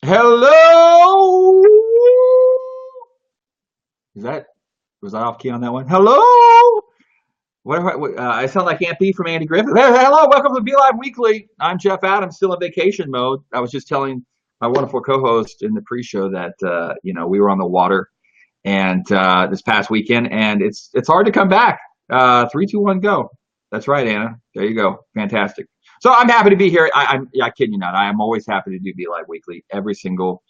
Hello. Was I off key on that one? Hello. I sound like Aunt B from Andy Griffith. Hey, hello, welcome to Belive Weekly. I'm Jeff Adams, still in vacation mode. I was just telling my wonderful co-host in the pre-show that we were on the water and this past weekend, and it's hard to come back. 3, 2, 1, go. That's right, Anna. There you go. Fantastic. So I'm happy to be here. I kid you not. I am always happy to do Belive Weekly every single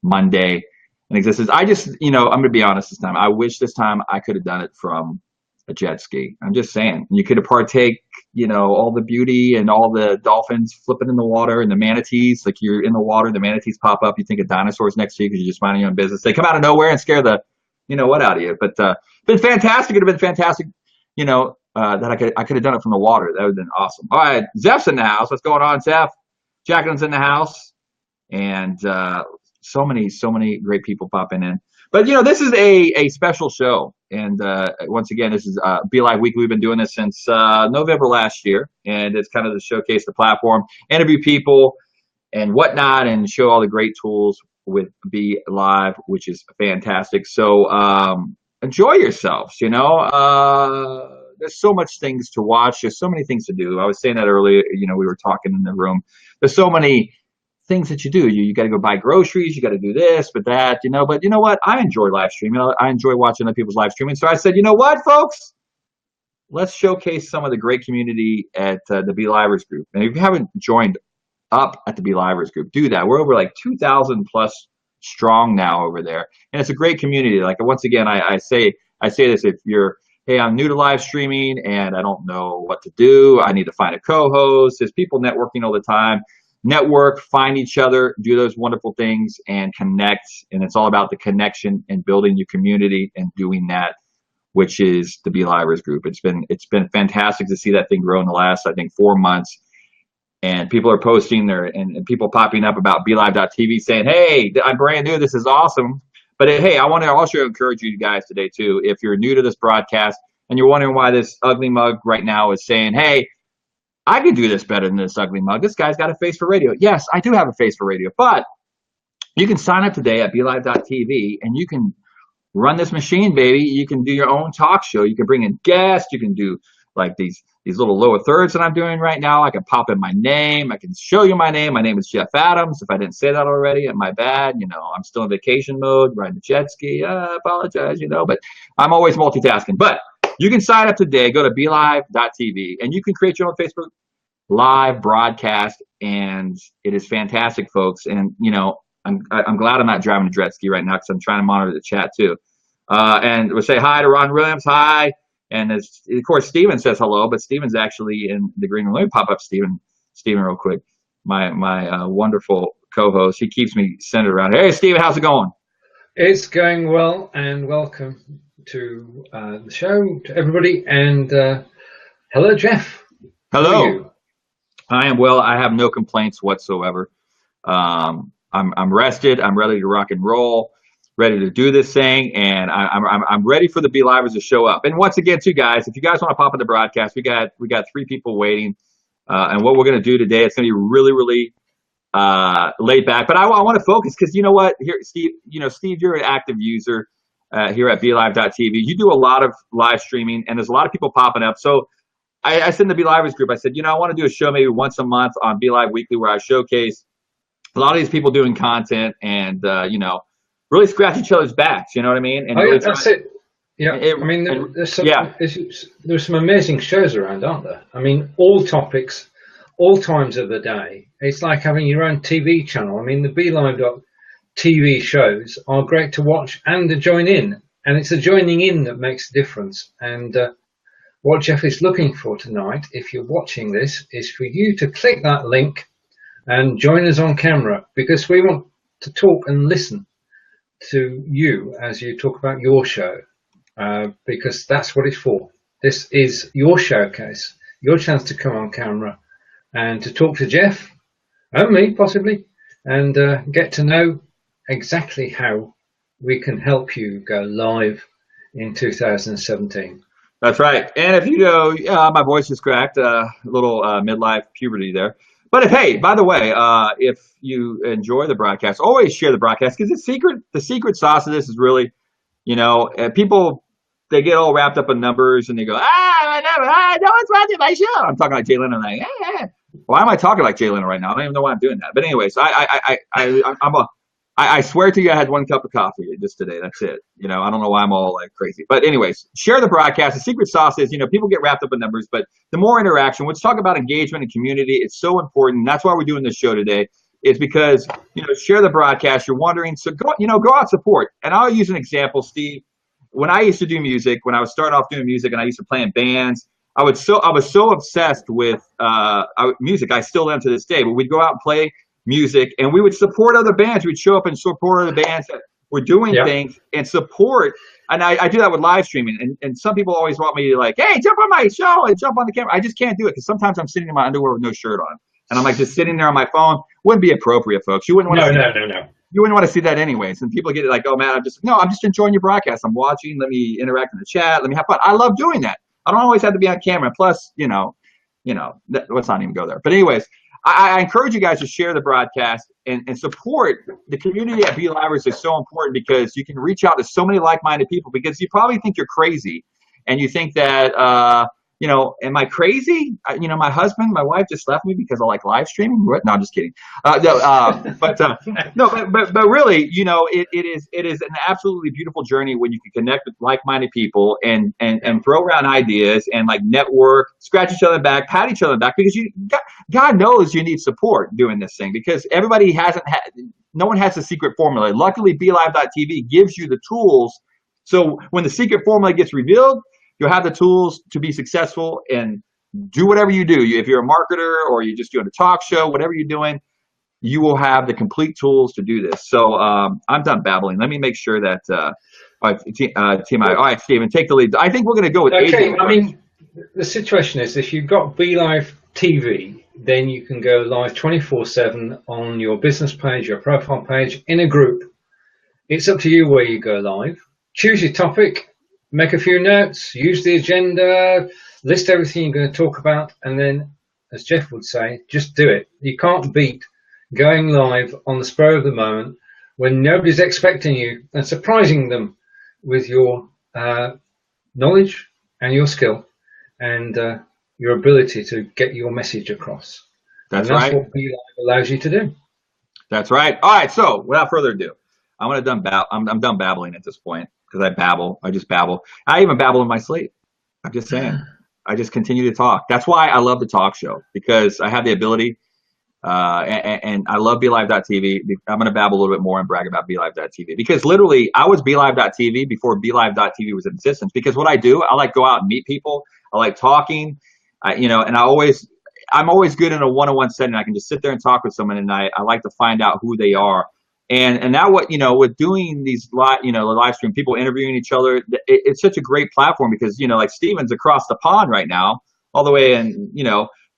Monday in existence. I'm going to be honest this time. I wish this time I could have done it from a jet ski. I'm just saying. You could have partake, all the beauty and all the dolphins flipping in the water and the manatees. Like you're in the water, the manatees pop up. You think a dinosaur's next to you because you're just minding your own business. They come out of nowhere and scare the, what out of you. But been fantastic. It'd have been fantastic, that I could have done it from the water. That would have been awesome. All right, Zeph's in the house. What's going on, Zeph? Jacqueline's in the house, and so many great people popping in. But this is a special show, and once again, this is Belive Weekly. We've been doing this since November last year, and it's kind of to showcase the platform, interview people, and whatnot, and show all the great tools with Belive, which is fantastic. So enjoy yourselves. There's so much things to watch. There's so many things to do. I was saying that earlier. We were talking in the room. There's so many things that you do. You got to go buy groceries. You got to do this, but that. But you know what? I enjoy live streaming. I enjoy watching other people's live streaming. So I said, you know what, folks? Let's showcase some of the great community at the Belivers group. And if you haven't joined up at the Belivers group, do that. We're over like 2,000 plus strong now over there, and it's a great community. Like once again, I say this: if you're hey, I'm new to live streaming and I don't know what to do. I need to find a co-host. There's people networking all the time. Network, find each other, do those wonderful things, and connect. And it's all about the connection and building your community and doing that, which is the Belivers group. It's been fantastic to see that thing grow in the last, I think, 4 months. And people are posting there and people popping up about Belive.tv saying, hey, I'm brand new. This is awesome. But hey, I want to also encourage you guys today, too, if you're new to this broadcast and you're wondering why this ugly mug right now is saying, hey, I can do this better than this ugly mug. This guy's got a face for radio. Yes, I do have a face for radio. But you can sign up today at Belive.tv and you can run this machine, baby. You can do your own talk show. You can bring in guests. You can do like these little lower thirds that I'm doing right now. I can pop in my name. I can show you my name. My name is Jeff Adams. If I didn't say that already, my bad. I'm still in vacation mode, riding the jet ski. I apologize, but I'm always multitasking. But you can sign up today. Go to Belive.tv, and you can create your own Facebook live broadcast, and it is fantastic, folks. And, I'm glad I'm not driving a jet ski right now because I'm trying to monitor the chat, too. And we'll say hi to Ron Williams. Hi. And of course, Steven says hello, but Steven's actually in the green room. Let me pop up Steven real quick. My wonderful co-host. He keeps me centered around. Hey, Steven, how's it going? It's going well, and welcome to the show, to everybody. And hello, Jeff. Hello. How are you? I am well. I have no complaints whatsoever. I'm rested. I'm ready to rock and roll. Ready to do this thing, and I'm ready for the Belivers to show up. And once again, too, guys, if you guys want to pop in the broadcast, we got 3 people waiting, and what we're going to do today, it's going to be really, really laid back. But I want to focus because you know what, here, Steve, you're an active user here at Belive.tv. You do a lot of live streaming, and there's a lot of people popping up. So I said in the Belivers group, I said, I want to do a show maybe once a month on Belive Weekly where I showcase a lot of these people doing content and really scratch each other's backs, you know what I mean? And really that's it. Yeah, there's some amazing shows around, aren't there? I mean, all topics, all times of the day. It's like having your own TV channel. I mean, the Belive.tv shows are great to watch and to join in. And it's the joining in that makes a difference. And what Jeff is looking for tonight, if you're watching this, is for you to click that link and join us on camera, because we want to talk and listen to you as you talk about your show, because that's what it's for. This is your showcase, your chance to come on camera and to talk to Jeff and me possibly, and get to know exactly how we can help you go live in 2017. That's right. And if you know, my voice is cracked, a little midlife puberty there. But if, hey, by the way, if you enjoy the broadcast, always share the broadcast because the secret sauce of this is really, people, they get all wrapped up in numbers and they go, no one's watching my show. I'm talking like Jay Leno, like, why am I talking like Jay Leno right now? I don't even know why I'm doing that. But anyways, I swear to you, I had one cup of coffee just today. That's it. I don't know why I'm all like crazy. But anyways, share the broadcast. The secret sauce is, people get wrapped up in numbers, but the more interaction, let's talk about engagement and community. It's so important. That's why we're doing this show today. It's because, share the broadcast. You're wondering, so go out, support. And I'll use an example, Steve. When I used to do music, when I was starting off doing music and I used to play in bands, I was so obsessed with music. I still am to this day, but we'd go out and play music and we would support other bands. We'd show up and support other bands that were doing things and support. And I do that with live streaming. And some people always want me to like, hey, jump on my show and jump on the camera. I just can't do it because sometimes I'm sitting in my underwear with no shirt on. And I'm like just sitting there on my phone. Wouldn't be appropriate, folks. You wouldn't want to no. You wouldn't want to see that anyways. And people get it like, oh man, I'm just enjoying your broadcast. I'm watching. Let me interact in the chat. Let me have fun. I love doing that. I don't always have to be on camera. Plus, let's not even go there. But anyways, I encourage you guys to share the broadcast and support the community at Belivers is so important because you can reach out to so many like-minded people because you probably think you're crazy and you think that, am I crazy? My husband, my wife just left me because I like live streaming. What? No, I'm just kidding. But really, it is an absolutely beautiful journey when you can connect with like-minded people and throw around ideas and like network, scratch each other back, pat each other back because God knows you need support doing this thing because everybody no one has a secret formula. Luckily, BeLive.tv gives you the tools. So when the secret formula gets revealed, you'll have the tools to be successful and do whatever you do. If you're a marketer or you're just doing a talk show, whatever you're doing, you will have the complete tools to do this. So I'm done babbling. Let me make sure that all right, Stephen, take the lead. I think we're going to go with okay. I mean, the situation is if you've got BeLive TV, then you can go live 24/7 on your business page, your profile page, in a group. It's up to you where you go live. Choose your topic. Make a few notes, use the agenda, list everything you're going to talk about, and then, as Jeff would say, just do it. You can't beat going live on the spur of the moment when nobody's expecting you and surprising them with your knowledge and your skill and your ability to get your message across. That's right. That's what BeLive allows you to do. That's right. All right, so without further ado, I'm done babbling at this point. Because I just babble. I even babble in my sleep. I'm just saying. I just continue to talk. That's why I love the talk show because I have the ability, and I love BeLive.tv. I'm going to babble a little bit more and brag about BeLive.tv because literally I was BeLive.tv before BeLive.tv was in existence. Because what I do, I like go out and meet people. I like talking, and I'm always good in a one-on-one setting. I can just sit there and talk with someone, and I like to find out who they are. And now with doing these live stream, people interviewing each other, it's such a great platform because, like Steven's across the pond right now, all the way in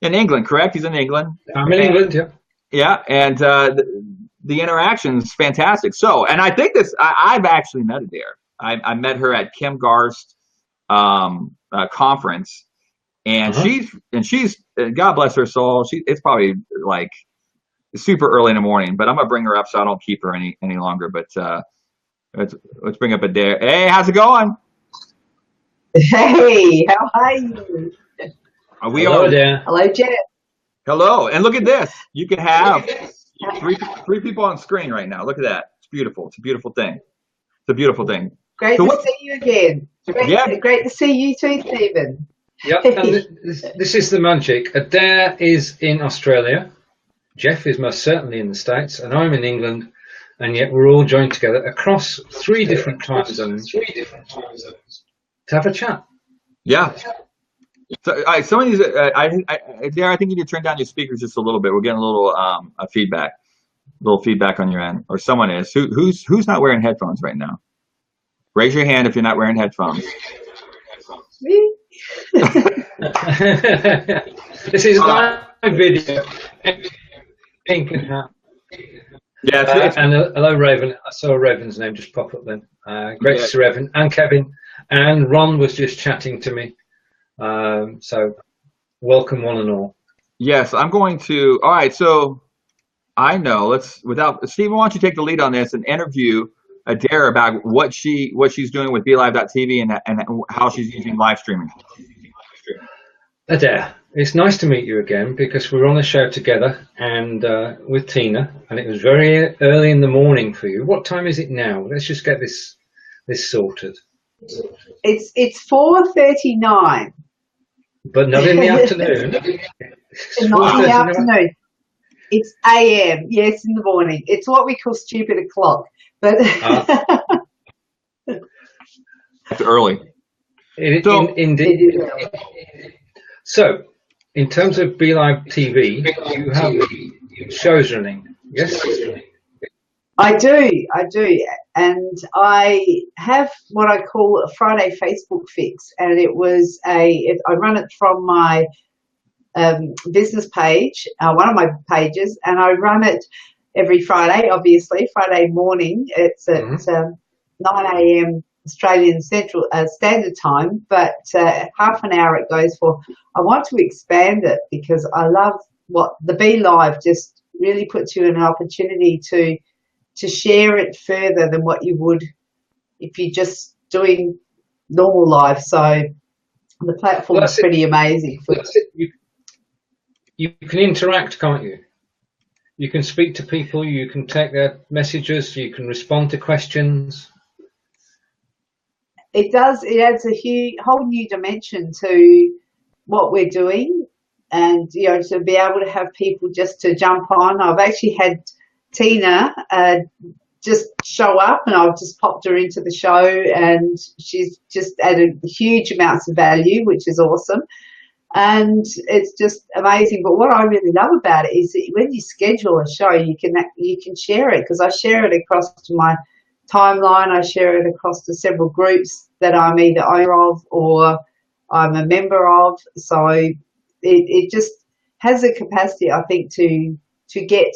England, correct? He's in England. I'm in England, yeah. Yeah. And the interaction's fantastic. So, and I think I've actually met her there. I met her at Kim Garst's conference and she's God bless her soul. It's probably like super early in the morning, but I'm gonna bring her up so I don't keep her any longer. But let's bring up a dare. Hey, how's it going? Hey, how are you? Hello there. Hello, Jeff. Hello, and look at this. You can have three people on screen right now. Look at that. It's beautiful. It's a beautiful thing. It's a beautiful thing. Great to see you again. Great to see you too, Stephen. Yep, and this is the magic. Adair is in Australia. Jeff is most certainly in the States, and I'm in England, and yet we're all joined together across three different time zones to have a chat. Yeah. So, some of these, I think you need to turn down your speakers just a little bit. We're getting a little feedback on your end, or someone is. Who's not wearing headphones right now? Raise your hand if you're not wearing headphones. Me? This is live video. Pink and hat. Yeah, and hello, Raven. I saw Raven's name just pop up then. Great to see Raven and Kevin. And Ron was just chatting to me. So welcome one and all. Yes, I'm going to. All right, so I know. Stephen, why don't you take the lead on this and interview Adair about what she's doing with BeLive.tv and how she's using live streaming. Adair, it's nice to meet you again because we were on the show together and with Tina, and it was very early in the morning for you. What time is it now? Let's just get this sorted. It's 4:39. But not in the afternoon. Not in the afternoon. It's AM. Yes, in the morning. It's what we call stupid o'clock. But it's early. Indeed. So, in terms of BeLive TV, you have shows running, yes? I do, and I have what I call a Friday Facebook fix, and I run it from my business page, one of my pages, and I run it every Friday, obviously, Friday morning. It's at 9 a.m. Australian Central Standard Time, but half an hour it goes for. I want to expand it because I love what the BeLive just really puts you in an opportunity to share it further than what you would if you're just doing normal life. So the platform is pretty amazing. You can interact, can't you? You can speak to people, you can take their messages, you can respond to questions. It does. It adds a whole new dimension to what we're doing, and to be able to have people just to jump on. I've actually had Tina just show up, and I've just popped her into the show, and she's just added huge amounts of value, which is awesome. And it's just amazing. But what I really love about it is that when you schedule a show, you can share it, because I share it across to my timeline. I share it across to several groups that I'm either owner of or I'm a member of. So it just has the capacity, I think, to get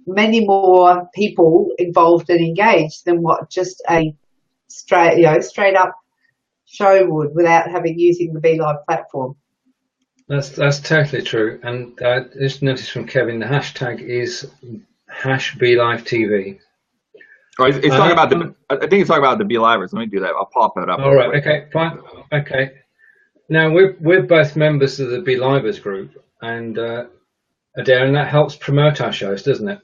many more people involved and engaged than what just a straight up show would without using the BeLive platform. That's totally true. And just noticed from Kevin, the hashtag is #BeLiveTV. Oh, it's talking about I think it's talking about the BeLivers. Let me do that. I'll pop it up. All right. Okay. Fine. Okay. Now we're both members of the BeLivers group, and Adair, and that helps promote our shows, doesn't it?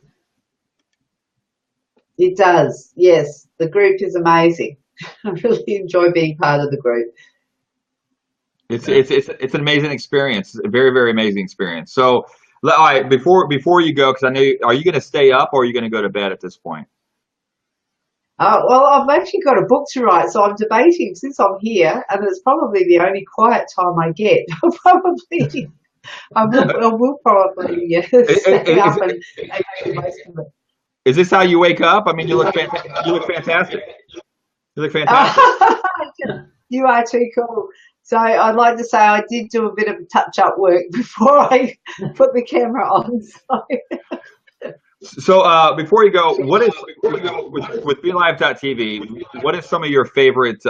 It does. Yes, the group is amazing. I really enjoy being part of the group. It's an amazing experience. It's a very, very amazing experience. So, all right, before you go, because I know are you going to stay up or are you going to go to bed at this point? Well, I've actually got a book to write, so I'm debating since I'm here, and it's probably the only quiet time I get. I will probably stay up and make most of it. Is this how you wake up? I mean, you look fantastic. You look fantastic. You are too cool. So I'd like to say I did do a bit of touch-up work before I put the camera on. So before you go, what is with BeLive.tv? What is some of your favorite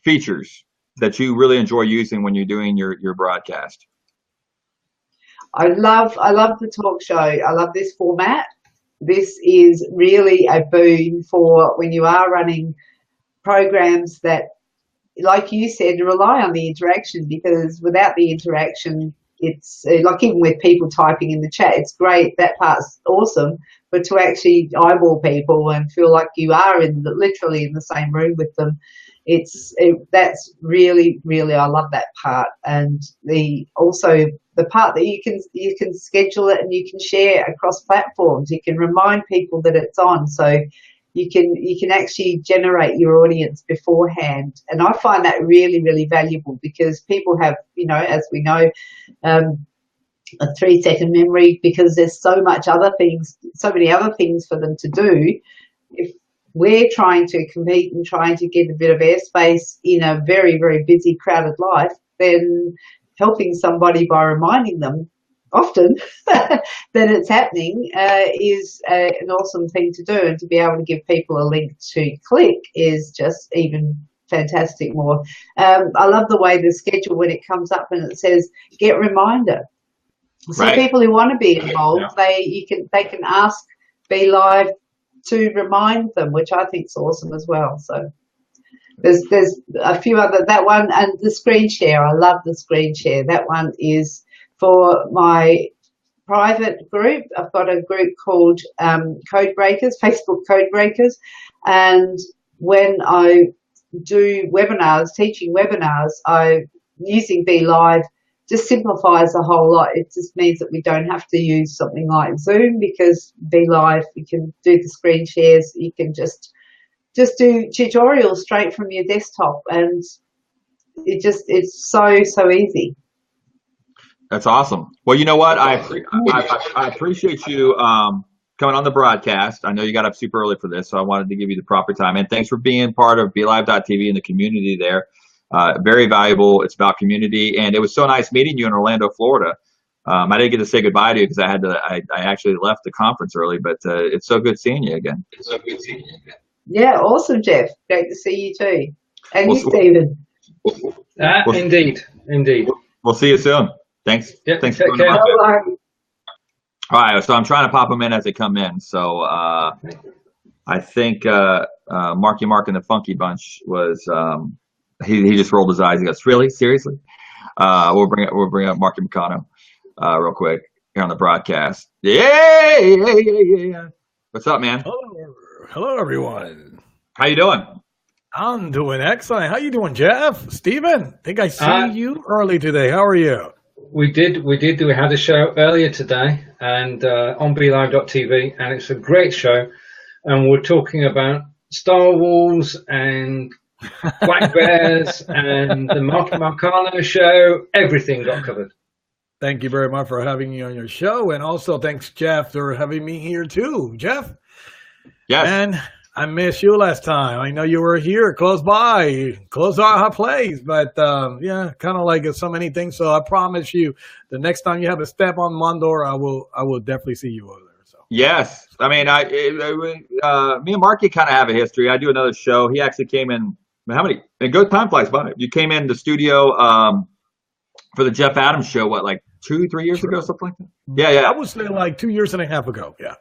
features that you really enjoy using when you're doing your broadcast? I love the talk show. I love this format. This is really a boon for when you are running programs that, like you said, rely on the interaction, because without the interaction, it's like even with people typing in the chat, it's great. That part's awesome. But to actually eyeball people and feel like you are literally in the same room with them, that's really, really, I love that part. And also the part that you can schedule it and you can share across platforms. You can remind people that it's on, so you can actually generate your audience beforehand. And I find that really, really valuable, because people have, as we know, a 3-second memory, because there's so many other things for them to do. If we're trying to compete and trying to get a bit of airspace in a very, very busy, crowded life, then helping somebody by reminding them often that it's happening is an awesome thing to do. And to be able to give people a link to click is just even fantastic more. I love the way the schedule, when it comes up and it says get reminder. So Right. people who want to be involved, they can ask Belive to remind them, which I think is awesome as well. So there's a few other, that one, and the screen share. I love the screen share. That one is for my private group. I've got a group called Code Breakers, Facebook Code Breakers, and when I do webinars, teaching webinars, using Belive just simplifies a whole lot. It just means that we don't have to use something like Zoom, because Belive, you can do the screen shares, you can just do tutorials straight from your desktop, and it's so easy. That's awesome. Well, you know what? I appreciate you coming on the broadcast. I know you got up super early for this, so I wanted to give you the proper time. And thanks for being part of BeLive.tv and the community there. Very valuable. It's about community, and it was so nice meeting you in Orlando, Florida. I didn't get to say goodbye to you because I actually left the conference early, but it's so good seeing you again. Yeah, awesome, Jeff. Great to see you too. And you, Stephen. Indeed. We'll see you soon. Thanks. Yep, Thanks. take care. All right, so I'm trying to pop them in as they come in. So I think Marky Mark and the Funky Bunch was he just rolled his eyes. He goes, "Really? Seriously?" We'll bring up Marky Marcano real quick here on the broadcast. Yeah. What's up, man? Hello, everyone. How you doing? I'm doing excellent. How you doing, Jeff? Stephen? I think I see you early today. How are you? We had a show earlier today, and on BeLive.tv, and it's a great show. And we're talking about Star Wars and Black Bears and the Marky Marcano show. Everything got covered. Thank you very much for having me on your show, and also thanks, Jeff, for having me here too. Jeff? Yes. Man, I missed you last time. I know you were here, close by, close our place, but yeah, kind of like so many things. So I promise you, the next time you have a step on Mondor, I will definitely see you over there. So yes, I mean, me and Marky kind of have a history. I do another show. He actually came in. How many? And good time flies by. You came in the studio for the Jeff Adams show. What, like 2-3 years ago, something like that? Yeah. I would say like 2.5 years ago. Yeah.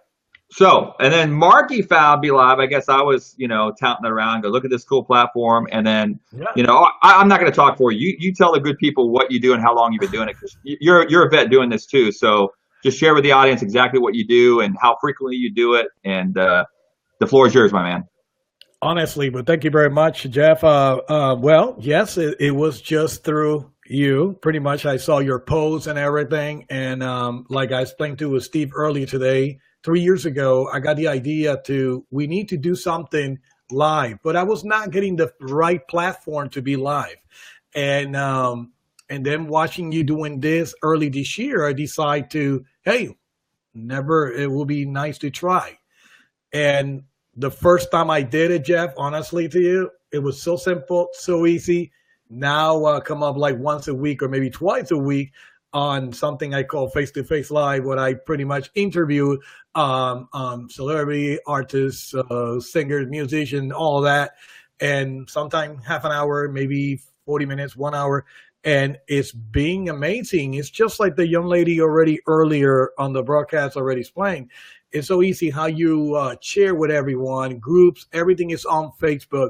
So, and then Marky found BeLive. I guess I was, touting it around, go look at this cool platform. And then, I'm not going to talk for you. You tell the good people what you do and how long you've been doing it. Because you're a vet doing this too. So just share with the audience exactly what you do and how frequently you do it. And the floor is yours, my man. Honestly, but thank you very much, Jeff. Well, yes, it was just through you. Pretty much I saw your posts and everything. And like I explained to Steve earlier today, 3 years ago, I got the idea we need to do something live, but I was not getting the right platform to be live. And then watching you doing this early this year, I decided it will be nice to try. And the first time I did it, Jeff, honestly to you, it was so simple, so easy. Now come up like once a week or maybe twice a week on something I call face-to-face live, where I pretty much interview celebrity, artists, singers, musicians, all that. And sometimes half an hour, maybe 40 minutes, 1 hour. And it's being amazing. It's just like the young lady already earlier on the broadcast already explained. It's so easy how you share with everyone, groups, everything is on Facebook.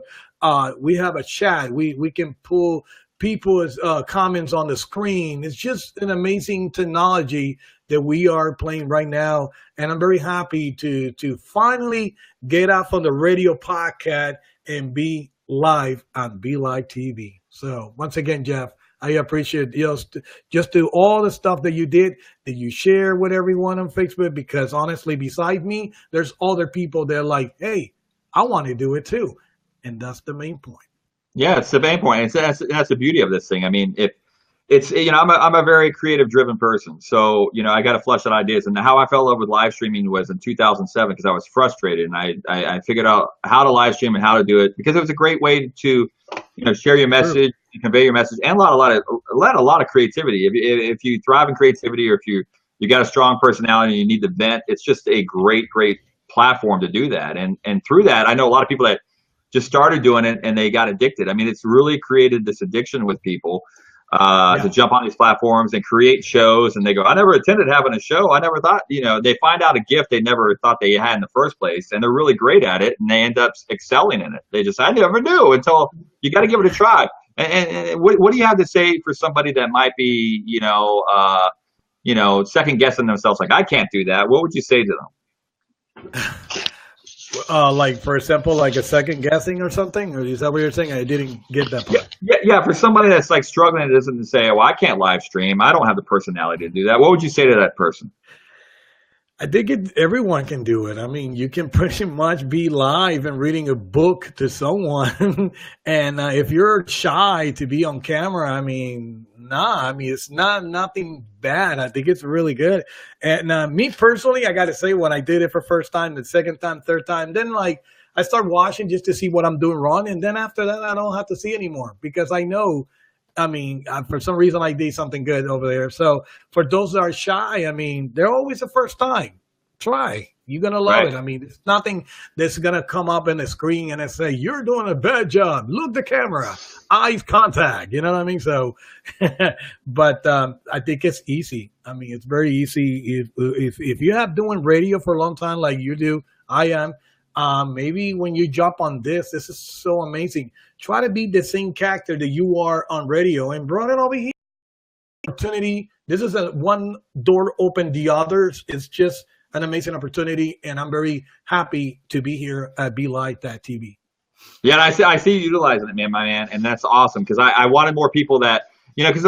We have a chat. We can pull people's comments on the screen. It's just an amazing technology that we are playing right now. And I'm very happy to finally get out from the radio podcast and be live on BeLive TV. So once again, Jeff, I appreciate just do all the stuff that you did, that you share with everyone on Facebook, because honestly, beside me, there's other people that are like, hey, I want to do it too. And that's the main point. Yeah, it's the main point. That's the beauty of this thing. I mean, I'm a very creative driven person. So, I got to flush out ideas. And how I fell in love with live streaming was in 2007, because I was frustrated, and I figured out how to live stream and how to do it, because it was a great way to, share your message, convey your message, and a lot of creativity. If you thrive in creativity, or if you got a strong personality and you need to vent, it's just a great platform to do that. And through that, I know a lot of people that just started doing it and they got addicted. I mean, it's really created this addiction with people to jump on these platforms and create shows. And they go, I never attended having a show. I never thought, they find out a gift they never thought they had in the first place. And they're really great at it. And they end up excelling in it. I never knew until you got to give it a try. And what do you have to say for somebody that might be, second guessing themselves? Like, I can't do that. What would you say to them? Like, for example, like a second guessing or something? Or is that what you're saying? I didn't get that part. Yeah. For somebody that's like struggling and doesn't say, well, I can't live stream. I don't have the personality to do that. What would you say to that person? I think everyone can do it. I mean, you can pretty much be live and reading a book to someone. And if you're shy to be on camera, I mean, it's nothing bad. I think it's really good. And me personally, I got to say, when I did it for first time, the second time, third time, then like I start watching just to see what I'm doing wrong. And then after that, I don't have to see anymore because I know, for some reason I did something good over there. So for those that are shy, I mean, they're always the first time. Try. You're going to love it. I mean, it's nothing that's going to come up in the screen and say, you're doing a bad job. Look the camera. Eyes contact. You know what I mean? So, but I think it's easy. I mean, it's very easy. If you have doing radio for a long time like you do, I am, maybe when you jump on this is so amazing. Try to be the same character that you are on radio and brought it over here. Opportunity. This is a one door open the others. It's just an amazing opportunity, and I'm very happy to be here at Belive.tv. Yeah, and I see you utilizing it, man, my man, and that's awesome because I wanted more people that because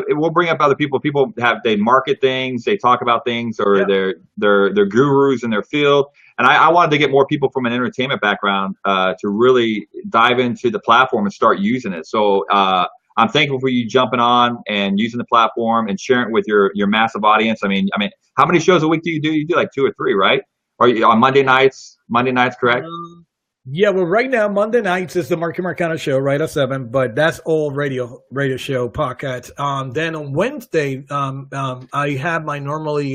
we'll bring up other people. People they market things, they talk about things, or they're gurus in their field. And I wanted to get more people from an entertainment background to really dive into the platform and start using it. So I'm thankful for you jumping on and using the platform and sharing it with your massive audience. I mean, how many shows a week do you do? You do like 2 or 3, right? Or on Monday nights? Monday nights, correct? Yeah, well, right now, Monday nights is the Marky Marcano show, right at 7, but that's all radio show podcast. Then on Wednesday, I have my normally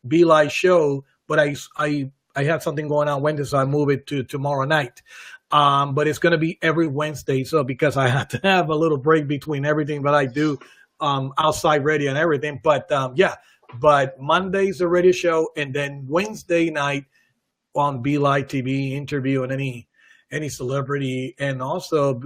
Belive show, but I have something going on Wednesday, so I move it to tomorrow night. But it's going to be every Wednesday. So because I have to have a little break between everything that I do outside radio and everything. But but Monday's the radio show. And then Wednesday night on Belive TV, interviewing any celebrity. And also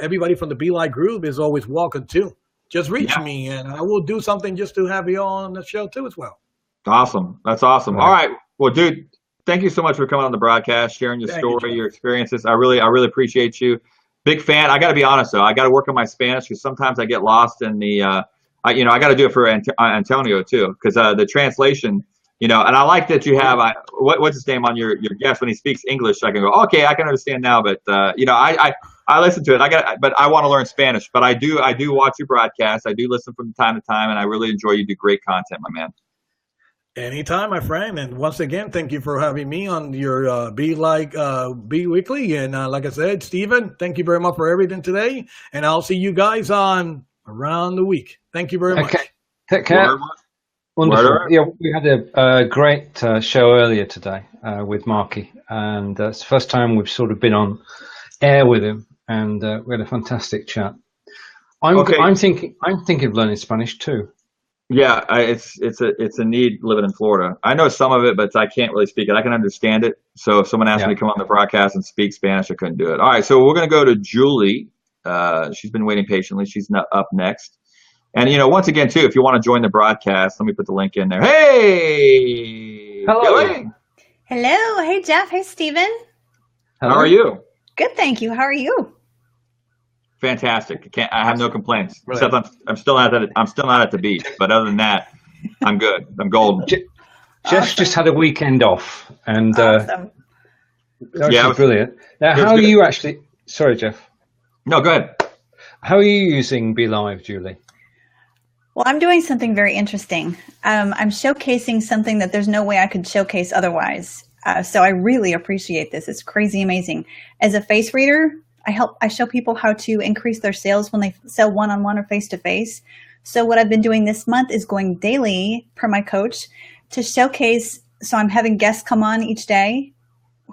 everybody from the Belive group is always welcome too. Just reach me and I will do something just to have you on the show too as well. Awesome. That's awesome. All right. Well, dude, thank you so much for coming on the broadcast, sharing your story, your experiences. I really appreciate you. Big fan. I got to be honest though. I got to work on my Spanish because sometimes I get lost in the. I got to do it for Antonio too because the translation. And I like that you have what's his name on your guest when he speaks English. I can go, okay, I can understand now. But I listen to it. But I want to learn Spanish. But I do watch your broadcast. I do listen from time to time, and I really enjoy you. Do great content, my man. Anytime, my friend. And once again, thank you for having me on your Be Weekly. And like I said, Stephen, thank you very much for everything today. And I'll see you guys on around the week. Thank you very much. Take care. Wonderful. Yeah, we had a great show earlier today with Marky. And it's the first time we've sort of been on air with him. And we had a fantastic chat. I'm thinking of learning Spanish too. Yeah, it's a need living in Florida. I know some of it, but I can't really speak it. I can understand it. So if someone asked me to come on the broadcast and speak Spanish, I couldn't do it. All right, so we're going to go to Julie. She's been waiting patiently. She's up next. And, once again, too, if you want to join the broadcast, let me put the link in there. Hey! Hello. Julie. Hello. Hey, Jeff. Hey, Stephen. How are you? Good, thank you. How are you? Fantastic. I have no complaints. Except I'm still not at the beach. But other than that, I'm good. I'm golden. Jeff just had a weekend off, and awesome. That was brilliant. Now, how are you actually? Sorry, Jeff. No, go ahead. How are you using Belive, Julie? Well, I'm doing something very interesting. I'm showcasing something that there's no way I could showcase otherwise. So I really appreciate this. It's crazy amazing. As a face reader, I show people how to increase their sales when they sell one-on-one or face-to-face. So what I've been doing this month is going daily per my coach to showcase. So I'm having guests come on each day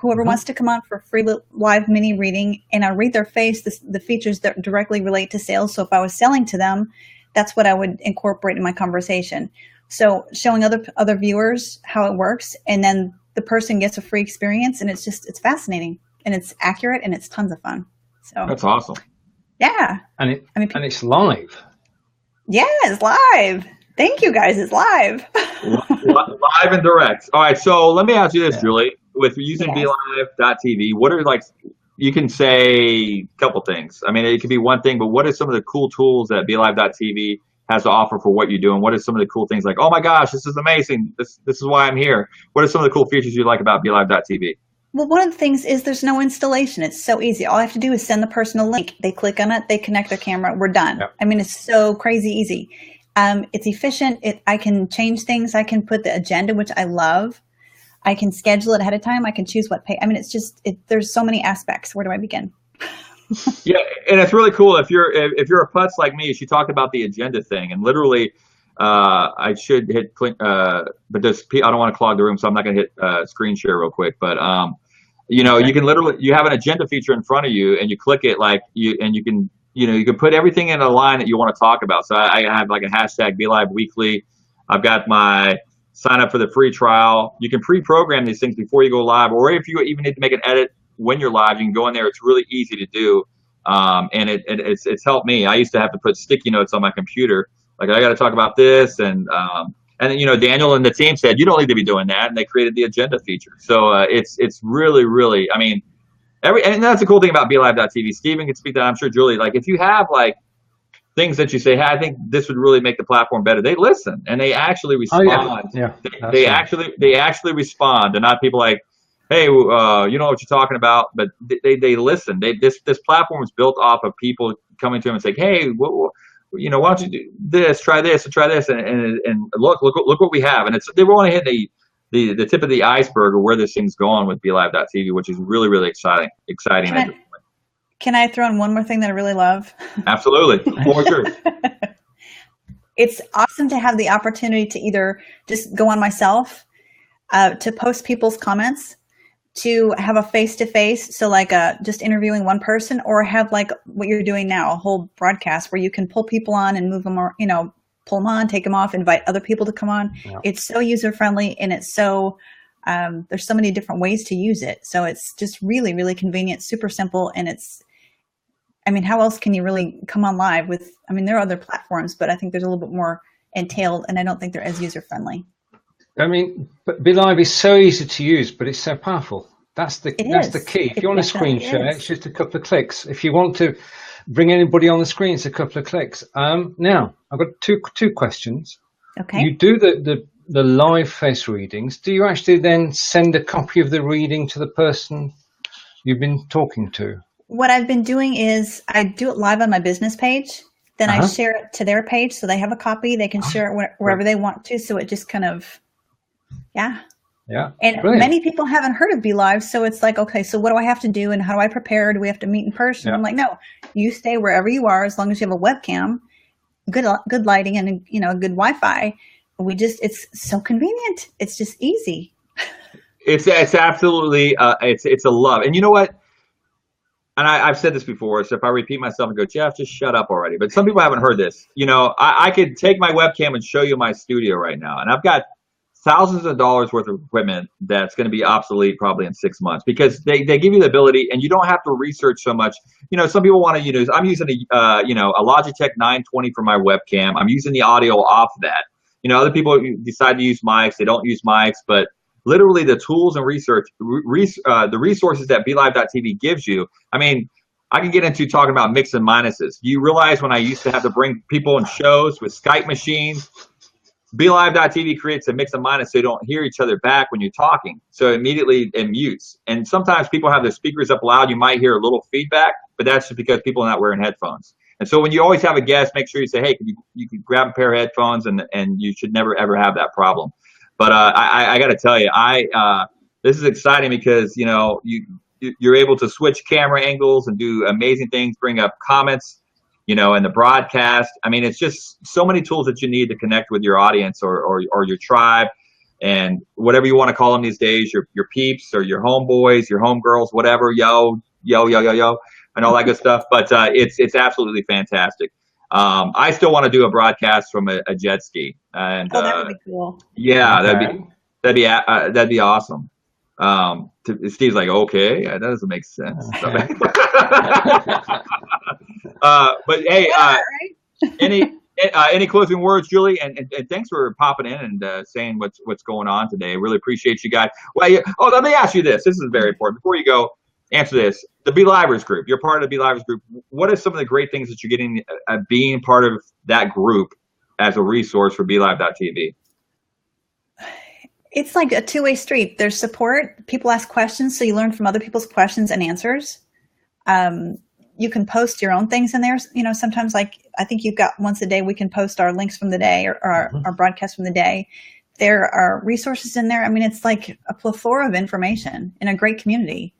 whoever wants to come on for a free live mini reading, and I read their face, the features that directly relate to sales. So if I was selling to them, that's what I would incorporate in my conversation. So showing other viewers how it works, and then the person gets a free experience, and it's fascinating, and it's accurate, and it's tons of fun. So That's awesome. Yeah. And it's live. Yeah, it's live. Thank you guys. It's live. Live and direct. All right. So let me ask you this, Julie. With using Belive.tv, what are you can say a couple things. I mean, it could be one thing, but what are some of the cool tools that Belive.tv has to offer for what you do? And what are some of the cool things like, oh my gosh, this is amazing. This is why I'm here. What are some of the cool features you like about Belive.tv? Well, one of the things is there's no installation. It's so easy. All I have to do is send the person a link. They click on it. They connect their camera. We're done. Yep. I mean, it's so crazy easy. It's efficient. I can change things. I can put the agenda, which I love. I can schedule it ahead of time. I can choose what pay. I mean, it's just, there's so many aspects. Where do I begin? Yeah, and it's really cool. If you're a putz like me, she talked about the agenda thing, and literally, I should hit, but I don't want to clog the room, so I'm not going to hit screen share real quick. But you can literally, you have an agenda feature in front of you, and you click it you can put everything in a line that you want to talk about. So I have like a hashtag BeLive Weekly. I've got my sign up for the free trial. You can pre-program these things before you go live, or if you even need to make an edit when you're live, you can go in there. It's really easy to do, and it's helped me. I used to have to put sticky notes on my computer, like I got to talk about this, and Daniel and the team said you don't need to be doing that, and they created the agenda feature. So it's really, I mean, and that's the cool thing about BeLive.tv. Steven can speak to that, I'm sure. Julie, like if you have like things that you say, hey, I think this would really make the platform better, they listen and they actually respond. Oh, yeah. They actually respond. They're not people like, hey, you know what you're talking about, but they listen. This platform is built off of people coming to them and saying, hey, why don't you do this, try this, and look what we have. And they want to hit the tip of the iceberg of where this thing's going with BeLive.tv, which is really, really exciting. Can I throw in one more thing that I really love? Absolutely. For sure. It's awesome to have the opportunity to either just go on myself, to post people's comments, to have a face-to-face, so like just interviewing one person, or have like what you're doing now, a whole broadcast where you can pull people on and move them, or pull them on, take them off, invite other people to come on. Yeah. It's so user-friendly, and it's so there's so many different ways to use it. So it's just really, really convenient, super simple, and how else can you really come on live with, there are other platforms, but I think there's a little bit more entailed, and I don't think they're as user-friendly. But BeLive is so easy to use, but it's so powerful. That's the key. If you want a screen share, it's just a couple of clicks. If you want to bring anybody on the screen, it's a couple of clicks. Now, I've got two questions. Okay. You do the live face readings. Do you actually then send a copy of the reading to the person you've been talking to? What I've been doing is I do it live on my business page. Then I share it to their page, so they have a copy. They can share it wherever they want to. So it just kind of, yeah. And brilliant. Many people haven't heard of BeLive, so it's like, okay, so what do I have to do, and how do I prepare? Do we have to meet in person? Yeah. I'm like, no, you stay wherever you are, as long as you have a webcam, good lighting, and a good Wi-Fi. It's so convenient. It's just easy. It's absolutely it's a love, and you know what? And I've said this before, so if I repeat myself and go, Jeff, just shut up already. But some people haven't heard this. I could take my webcam and show you my studio right now. And I've got thousands of dollars worth of equipment that's going to be obsolete probably in 6 months, because they give you the ability, and you don't have to research so much. Some people want to use, I'm using a Logitech 920 for my webcam. I'm using the audio off that. Other people decide to use mics. They don't use mics, but literally the tools and the resources that BeLive.tv gives you. I can get into talking about mix and minuses. Do you realize when I used to have to bring people in shows with Skype machines, BeLive.tv creates a mix and minus so you don't hear each other back when you're talking. So immediately it mutes. And sometimes people have their speakers up loud. You might hear a little feedback, but that's just because people are not wearing headphones. And so when you always have a guest, make sure you say, hey, you can grab a pair of headphones, and you should never, ever have that problem. But I got to tell you, this is exciting because you're able to switch camera angles and do amazing things, bring up comments, in the broadcast. It's just so many tools that you need to connect with your audience or your tribe. and whatever you want to call them these days, your peeps or your homeboys, your homegirls, whatever, yo, and all that good stuff. But it's absolutely fantastic. I still want to do a broadcast from a jet ski, and Oh, that would be cool. yeah, Okay. that'd be awesome. Steve's like, okay, that doesn't make sense. But hey, any closing words, Julie? And thanks for popping in and saying what's going on today. Really appreciate you guys. Well, let me ask you this. This is very important. Before you go, answer this. The Belivers group. You're part of the Belivers group. What are some of the great things that you're getting being part of that group as a resource for BeLive.tv? It's like a two-way street. There's support. People ask questions, so you learn from other people's questions and answers. You can post your own things in there. You know, sometimes, like, I think you've got once a day, we can post our links from the day or our broadcast from the day. There are resources in there. I mean, it's like a plethora of information in a great community.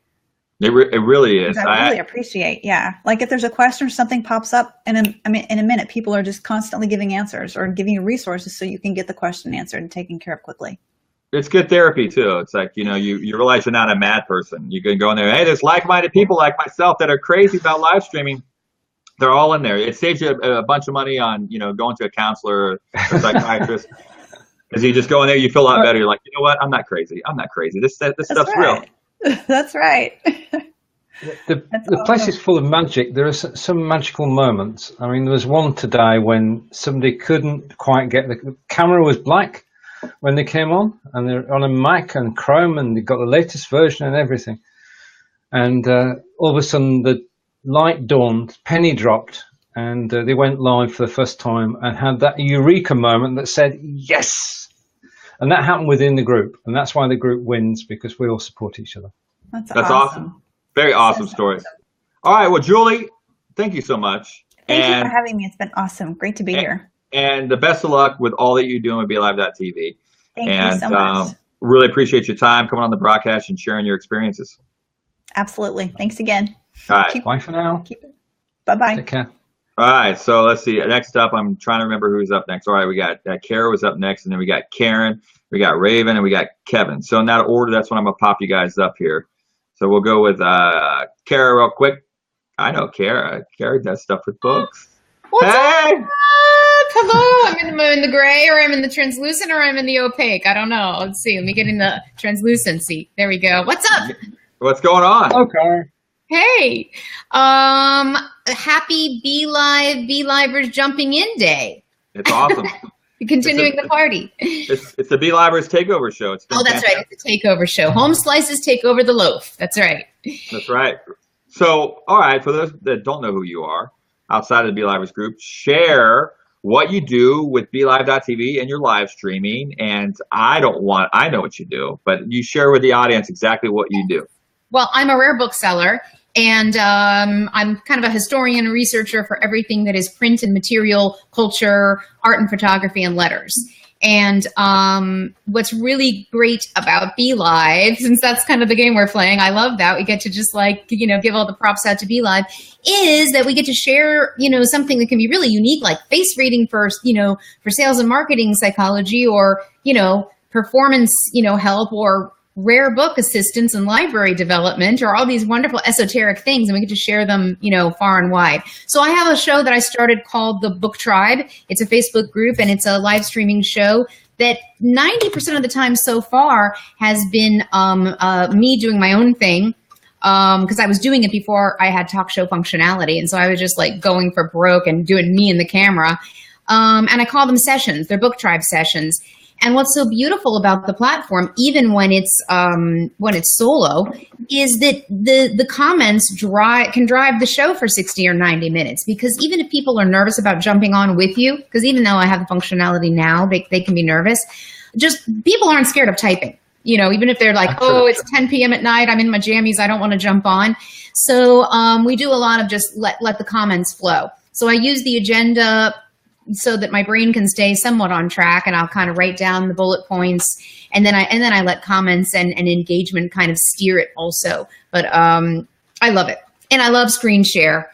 It really is. I really appreciate, like if there's a question or something pops up, and in a minute, people are just constantly giving answers or giving you resources so you can get the question answered and taken care of quickly. It's good therapy too. It's like, you realize you're not a mad person. You can go in there. Hey, there's like-minded people like myself that are crazy about live streaming. They're all in there. It saves you a bunch of money on, going to a counselor or psychiatrist. Because you just go in there, you feel a lot better. You're like, you know what? I'm not crazy. This stuff's real. That's right. The place is full of magic. There are some magical moments. I mean, there was one today when somebody couldn't quite get the camera was black when they came on, and they're on a Mac and Chrome, and they got the latest version and everything. And all of a sudden, the light dawned, penny dropped, and they went live for the first time and had that eureka moment that said yes. And that happened within the group, and that's why the group wins, because we all support each other. That's awesome. Very awesome story. All right, well, Julie, thank you so much. Thank you for having me. It's been awesome. Great to be here. And the best of luck with all that you're doing with BeLive.tv. Thank you so much. Really appreciate your time coming on the broadcast and sharing your experiences. Absolutely. Thanks again. All right. Bye for now. Bye-bye. Take care. All right, so let's see. Next up, I'm trying to remember who's up next. All right, we got Kara was up next, and then we got Karen, we got Raven, and we got Kevin. So in that order, that's when I'm going to pop you guys up here. So we'll go with Kara real quick. I know Kara. Kara does stuff with books. What's up? Hello. I'm in the gray, or I'm in the translucent, or I'm in the opaque. I don't know. Let's see. Let me get in the translucency. There we go. What's up? What's going on? Okay. Hey. Happy Belivers Jumping In Day. It's awesome. Continuing the party. It's the Belivers Takeover Show. That's right. It's a takeover show. Home slices take over the loaf. That's right. That's right. So, all right, for those that don't know who you are, outside of the Belivers group, share what you do with BeLive.tv and your live streaming. And I know what you do, but you share with the audience exactly what you do. Well, I'm a rare bookseller, and I'm kind of a historian and researcher for everything that is print and material, culture, art and photography, and letters. And what's really great about BeLive, since that's kind of the game we're playing, I love that. We get to just give all the props out to BeLive, is that we get to share, something that can be really unique, like face reading for sales and marketing psychology, or, performance, help, or rare book assistance and library development, or all these wonderful esoteric things, and we get to share them, far and wide. So I have a show that I started called The Book Tribe. It's a Facebook group, and it's a live streaming show that 90% of the time so far has been me doing my own thing, because I was doing it before I had talk show functionality, and so I was just like going for broke and doing me and the camera. And I call them sessions. They're Book Tribe sessions. And what's so beautiful about the platform, even when it's solo, is that the comments can drive the show for 60 or 90 minutes. Because even if people are nervous about jumping on with you, because even though I have the functionality now, they can be nervous. Just people aren't scared of typing. Even if they're like, it's 10 p.m. at night, I'm in my jammies, I don't want to jump on. So we do a lot of just let the comments flow. So I use the agenda so that my brain can stay somewhat on track, and I'll kind of write down the bullet points, and then I let comments and engagement kind of steer it also. But I love it, and I love screen share.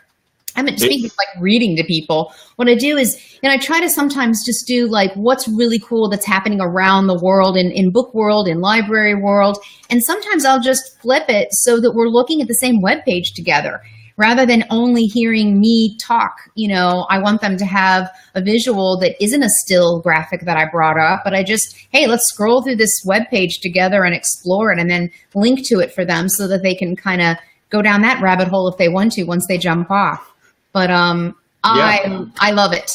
speaking of like reading to people, what I do is, I try to sometimes just do like what's really cool that's happening around the world, in book world, in library world. And sometimes I'll just flip it so that we're looking at the same webpage together. Rather than only hearing me talk, I want them to have a visual that isn't a still graphic that I brought up, but I just, hey, let's scroll through this webpage together and explore it, and then link to it for them so that they can kind of go down that rabbit hole if they want to once they jump off. But I love it.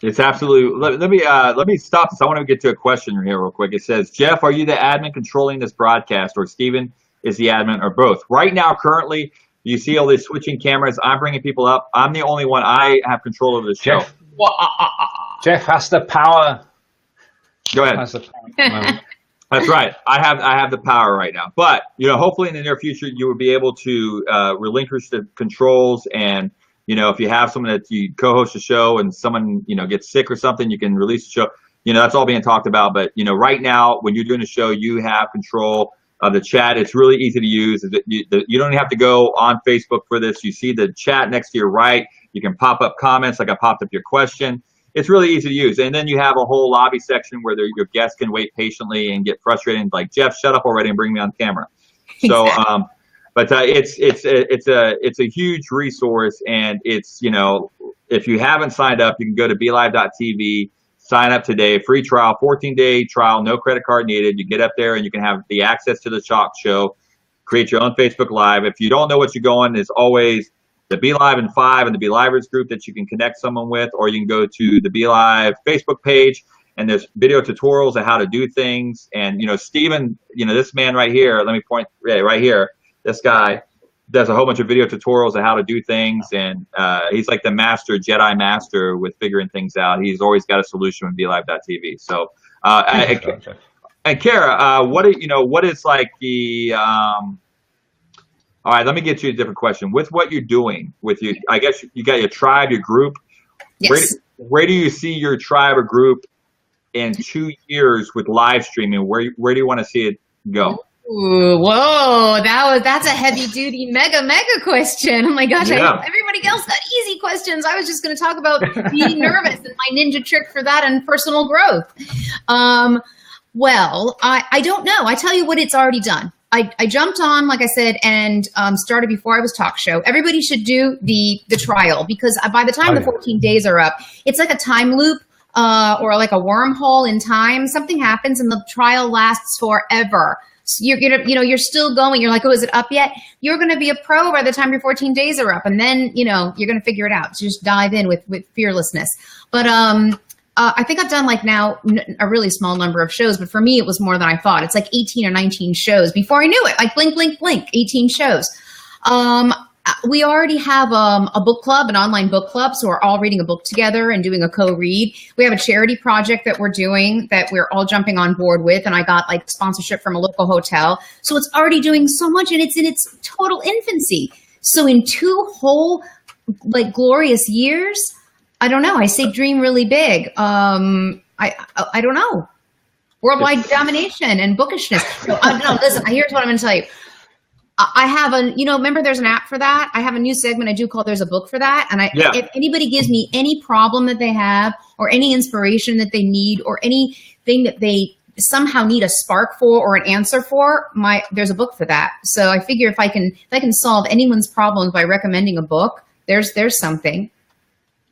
It's absolutely. Let me stop this. I want to get to a question here real quick. It says, Jeff, are you the admin controlling this broadcast, or Stephen is the admin, or both? Right now, currently, you see all these switching cameras. I'm bringing people up. I'm the only one. I have control over the show. Jeff has the power. Go ahead. That's right. I have the power right now. But hopefully in the near future you will be able to relinquish the controls, and if you have someone that you co-host a show and someone gets sick or something, you can release the show. That's all being talked about. But right now when you're doing a show, you have control of the chat. It's really easy to use. You don't have to go on Facebook for this. You see the chat next to your right. You can pop up comments like I popped up your question. It's really easy to use. And then you have a whole lobby section where your guests can wait patiently and get frustrated and like, Jeff, shut up already and bring me on camera. So, but it's a huge resource, and it's, if you haven't signed up, you can go to belive.tv, sign up today, free trial, 14-day trial, no credit card needed. You get up there and you can have the access to the talk show, create your own Facebook Live. If you don't know what you're going, there's always the Belive and 5 and the Belivers group that you can connect someone with, or you can go to the Belive Facebook page, and there's video tutorials on how to do things. And, Stephen, this man right here, let me point right here, this guy does a whole bunch of video tutorials on how to do things. And he's like the Jedi master with figuring things out. He's always got a solution with Belive.tv. So, and Kara, what is like the, all right, let me get you a different question. With what you're doing with you, I guess you got your tribe, your group. Yes. Where do you see your tribe or group in 2 years with live streaming? Where do you want to see it go? Ooh, whoa, that's a heavy duty mega question. Oh my gosh, Yeah. Everybody else got easy questions. I was just going to talk about being nervous and my ninja trick for that and personal growth. Well, I don't know. I tell you what, it's already done. I jumped on, like I said, and started before I was talk show. Everybody should do the trial, because by the time the 14 days are up, it's like a time loop or like a wormhole in time. Something happens and the trial lasts forever. So you're still going. You're like, oh, is it up yet? You're going to be a pro by the time your 14 days are up, and then you're going to figure it out. So just dive in with fearlessness. But I think I've done like now a really small number of shows, but for me, it was more than I thought. It's like 18 or 19 shows before I knew it. Like blink, blink, blink, 18 shows. We already have a book club, an online book club. So we're all reading a book together and doing a co-read. We have a charity project that we're doing that we're all jumping on board with. And I got like sponsorship from a local hotel. So it's already doing so much, and it's in its total infancy. So in 2 whole like glorious years, I don't know. I say dream really big. I don't know. Worldwide domination and bookishness. So, no, listen, here's what I'm going to tell you. I have remember there's an app for that. I have a new segment I do called There's a Book for That. And if anybody gives me any problem that they have, or any inspiration that they need, or anything that they somehow need a spark for or an answer for, there's a book for that. So I figure if I can solve anyone's problems by recommending a book, there's something.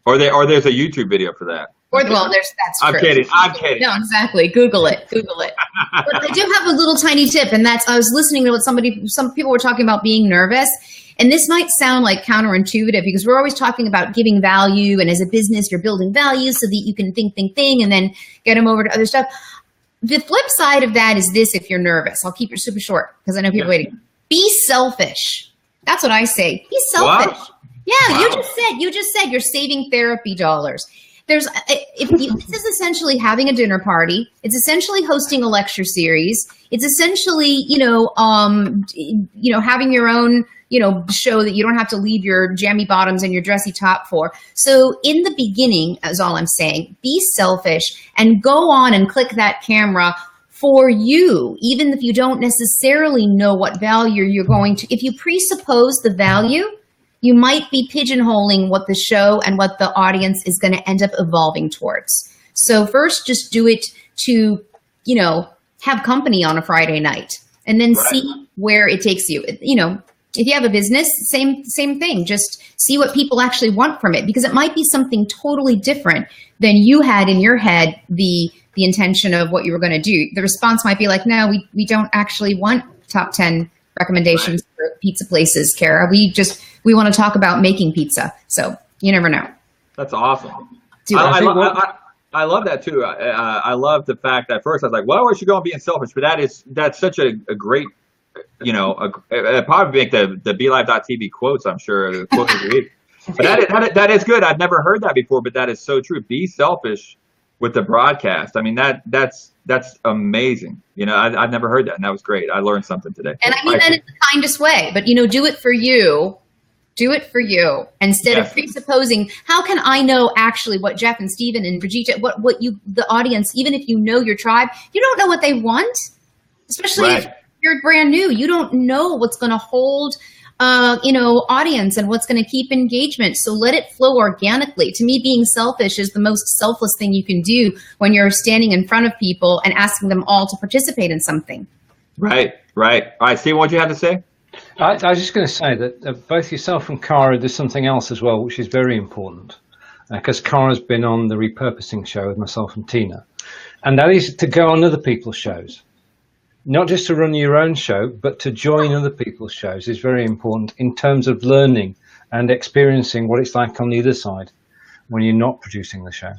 Or there's a YouTube video for that. That's I'm true. kidding. I'm kidding. No, exactly. Google it. But I do have a little tiny tip, and that's I was listening to what some people were talking about being nervous, and this might sound like counterintuitive because we're always talking about giving value, and as a business, you're building value so that you can think, and then get them over to other stuff. The flip side of that is this: if you're nervous, I'll keep it super short because I know people waiting. Be selfish. That's what I say. Be selfish. Wow. Yeah, wow. You just said you're saving therapy dollars. This is essentially having a dinner party. It's essentially hosting a lecture series. It's essentially, having your own, show that you don't have to leave your jammy bottoms and your dressy top for. So in the beginning, is all I'm saying, be selfish and go on and click that camera for you, even if you don't necessarily know what value you're going to. If you presuppose the value, you might be pigeonholing what the show and what the audience is going to end up evolving towards. So first, just do it to, have company on a Friday night, and then see where it takes you. If you have a business, same thing. Just see what people actually want from it, because it might be something totally different than you had in your head, the intention of what you were going to do. The response might be like, no, we don't actually want top 10 recommendations for pizza places, Kara. We want to talk about making pizza. So you never know. That's awesome. I love that too. I love the fact that at first I was like, well, where should go on being selfish? But that's such a great, it'd probably make the Belive.tv quotes, I'm sure. The quotes of the week. But that is good. I've never heard that before, but that is so true. Be selfish with the broadcast. I mean, that's amazing. I've never heard that, and that was great. I learned something today. And I mean that in the kindest way, but do it for you. Do it for you instead of presupposing, how can I know actually what Jeff and Steven and Brigitte, what the audience, even if you know your tribe, you don't know what they want, especially if you're brand new. You don't know what's going to hold, audience and what's going to keep engagement. So let it flow organically. To me, being selfish is the most selfless thing you can do when you're standing in front of people and asking them all to participate in something. Right. All right, Steve, what do you have to say? I was just going to say that both yourself and Cara did something else as well, which is very important, because Cara's been on the repurposing show with myself and Tina, and that is to go on other people's shows. Not just to run your own show, but to join other people's shows is very important in terms of learning and experiencing what it's like on the other side when you're not producing the show.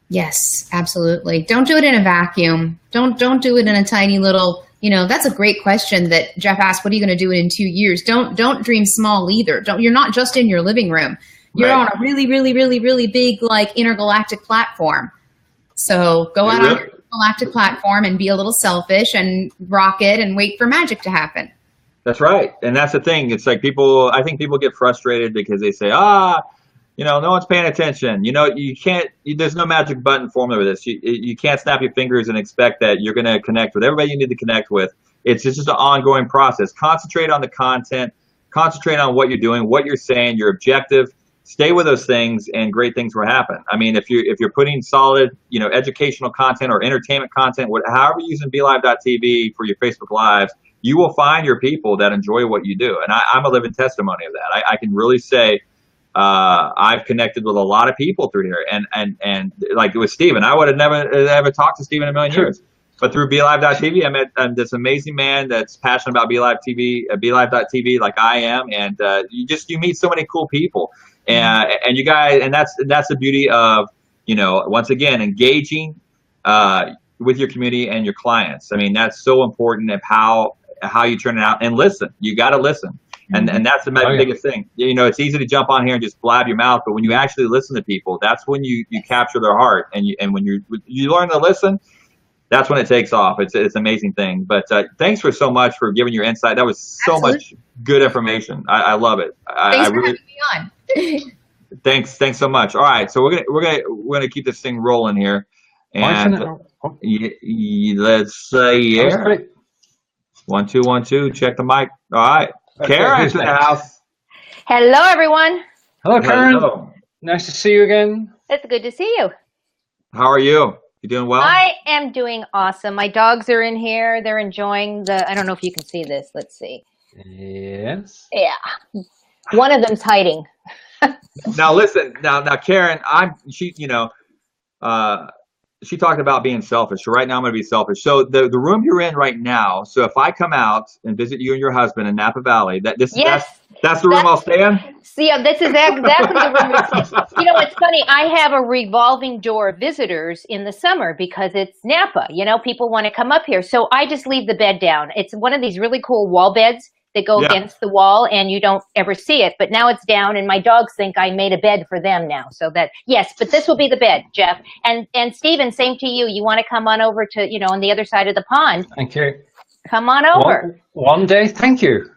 Yes, absolutely. Don't do it in a vacuum. Don't do it in a tiny little, that's a great question that Jeff asked, what are you going to do in 2 years? Don't dream small either. You're not just in your living room. You're on a really, really, really, really big, intergalactic platform. So go out on your galactic platform and be a little selfish and rock it and wait for magic to happen. That's right. And that's the thing. It's like I think people get frustrated because they say, no one's paying attention. You can't, there's no magic button formula with this. You can't snap your fingers and expect that you're going to connect with everybody you need to connect with. It's just an ongoing process. Concentrate on the content, concentrate on what you're doing, what you're saying, your objective, stay with those things, and great things will happen. I mean, if you're putting solid, educational content or entertainment content, however you're using BeLive.tv for your Facebook Lives, you will find your people that enjoy what you do. And I'm a living testimony of that. I can really say, I've connected with a lot of people through here, and like with Steven, I would have never ever talked to Steven in a million years. But through BeLive.tv, I met this amazing man that's passionate about BeLive.tv, like I am, and you meet so many cool people, and you guys, and that's the beauty of once again engaging with your community and your clients. I mean, that's so important of how you turn it out and listen. You got to listen. And that's the biggest thing. It's easy to jump on here and just blab your mouth, but when you actually listen to people, that's when you capture their heart. And when you learn to listen, that's when it takes off. It's an amazing thing. But thanks so much for giving your insight. That was so much good information. I love it. Thanks for having me on. Thanks so much. All right, so we're gonna keep this thing rolling here, and let's say 1 2 1 2. Check the mic. All right. Karen's in the house. Hello, everyone. Hello, Karen. Hello. Nice to see you again. It's good to see you. How are you? You doing well? I am doing awesome. My dogs are in here. They're enjoying I don't know if you can see this. Let's see. Yes. Yeah. One of them's hiding. Now listen. Now Karen, she talked about being selfish. So right now I'm going to be selfish. So the room you're in right now. So if I come out and visit you and your husband in Napa Valley, that's the room I'll stay in. See, this is exactly the room. It's funny. I have a revolving door of visitors in the summer because it's Napa. People want to come up here, so I just leave the bed down. It's one of these really cool wall beds that go against the wall, and you don't ever see it. But now it's down, and my dogs think I made a bed for them now. So yes, but this will be the bed, Jeff. And Steven, same to you. You want to come on over to, on the other side of the pond. Thank you. Come on over. One day. Thank you.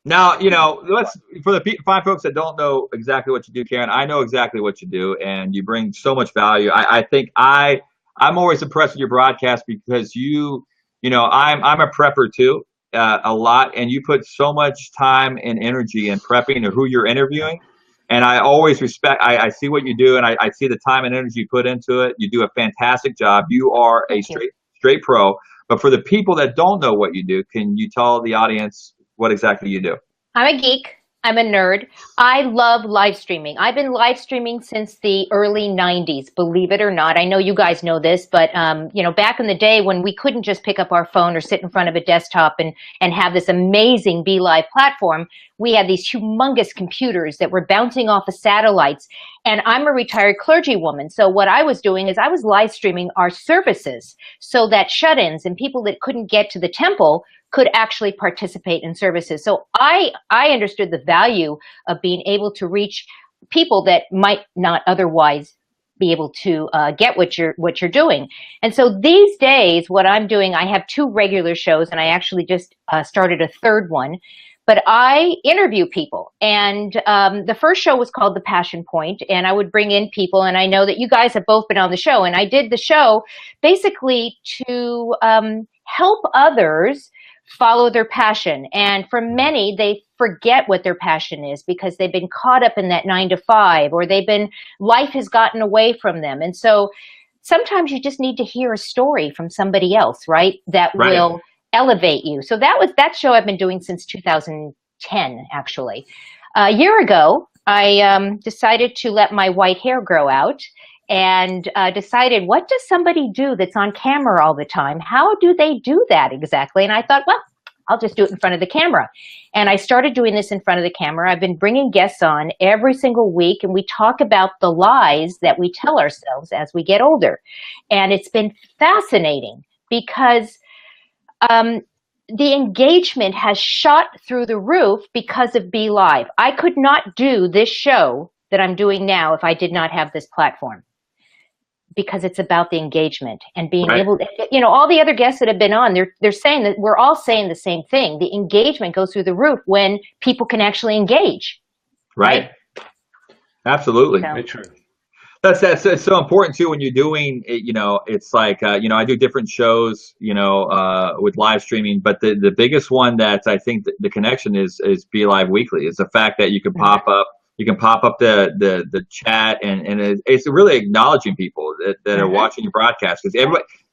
Now, for the fine folks that don't know exactly what you do, Karen, I know exactly what you do, and you bring so much value. I think I'm always impressed with your broadcast because I'm a prepper too. a lot, and you put so much time and energy in prepping to who you're interviewing. And I always respect, I see what you do, and I see the time and energy you put into it. You do a fantastic job. You are a straight pro. But for the people that don't know what you do, can you tell the audience what exactly you do? I'm a geek. I'm a nerd. I love live streaming. I've been live streaming since the early 90s, believe it or not. I know you guys know this, but back in the day when we couldn't just pick up our phone or sit in front of a desktop and have this amazing Belive platform, we had these humongous computers that were bouncing off of satellites. And I'm a retired clergywoman. So what I was doing is I was live streaming our services so that shut-ins and people that couldn't get to the temple could actually participate in services. So I understood the value of being able to reach people that might not otherwise be able to get what you're doing. And so these days, what I'm doing, I have 2 regular shows, and I actually just started a 3rd one. But I interview people, and the first show was called The Passion Point, and I would bring in people, and I know that you guys have both been on the show, and I did the show basically to help others follow their passion. And for many, they forget what their passion is because they've been caught up in that 9 to 5, or life has gotten away from them. And so sometimes you just need to hear a story from somebody else, right? That will elevate you. So that show I've been doing since 2010, actually. A year ago, I decided to let my white hair grow out, and decided, what does somebody do that's on camera all the time? How do they do that exactly? And I thought, well, I'll just do it in front of the camera. And I started doing this in front of the camera. I've been bringing guests on every single week, and we talk about the lies that we tell ourselves as we get older. And it's been fascinating because the engagement has shot through the roof because of Belive. I could not do this show that I'm doing now if I did not have this platform, because it's about the engagement and being able to, all the other guests that have been on, they're saying that we're all saying the same thing. The engagement goes through the roof when people can actually engage. Right. Absolutely. So. True. That's so important too when you're doing it. It's like I do different shows with live streaming, but the biggest one that I think the connection is Belive Weekly. Is the fact that you can pop up the chat, and it's really acknowledging people that are watching your broadcast, because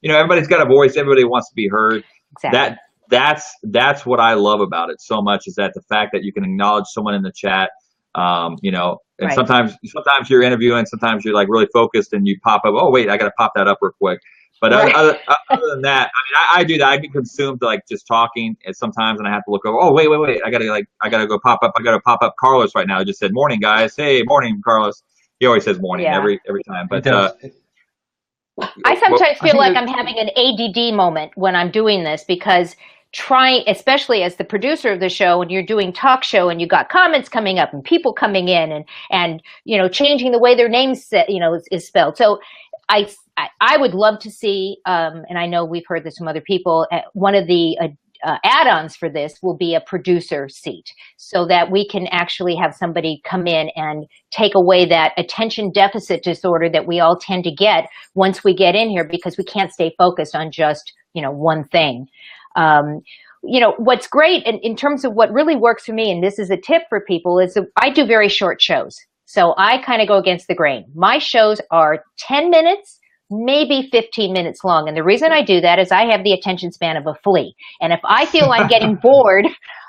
everybody's got a voice, everybody wants to be heard. Exactly. That's what I love about it so much, is that the fact that you can acknowledge someone in the chat. And sometimes you're interviewing, sometimes you're like really focused and you pop up, oh wait, I got to pop that up real quick. But other than that, I do that. I get consumed to like just talking, and sometimes, and I have to look over. Oh wait, I gotta go pop up. I gotta pop up Carlos right now. I just said morning, guys. Hey, morning, Carlos. He always says morning every time. But I sometimes feel like I'm having an ADD moment when I'm doing this, because especially as the producer of the show, and you're doing talk show and you got comments coming up and people coming in and changing the way their names is spelled. So I would love to see, and I know we've heard this from other people, one of the add-ons for this will be a producer seat, so that we can actually have somebody come in and take away that attention deficit disorder that we all tend to get once we get in here, because we can't stay focused on just, one thing. What's great in terms of what really works for me, and this is a tip for people, is that I do very short shows. So I kind of go against the grain. My shows are 10 minutes, maybe 15 minutes long. And the reason I do that is I have the attention span of a flea. And if I feel I'm getting bored,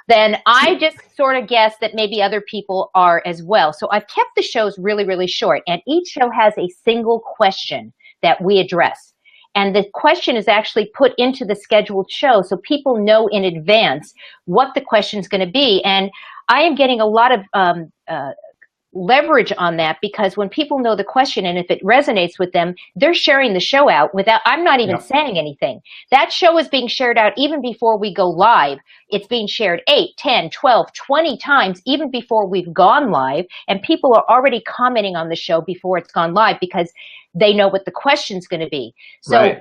then I just sort of guess that maybe other people are as well. So I've kept the shows really, really short. And each show has a single question that we address. And the question is actually put into the scheduled show, so people know in advance what the question is going to be. And I am getting a lot of leverage on that, because when people know the question, and if it resonates with them, they're sharing the show out without, I'm not even saying anything. That show is being shared out even before we go live. It's being shared 8, 10, 12, 20 times, even before we've gone live. And people are already commenting on the show before it's gone live, because they know what the question's going to be. So,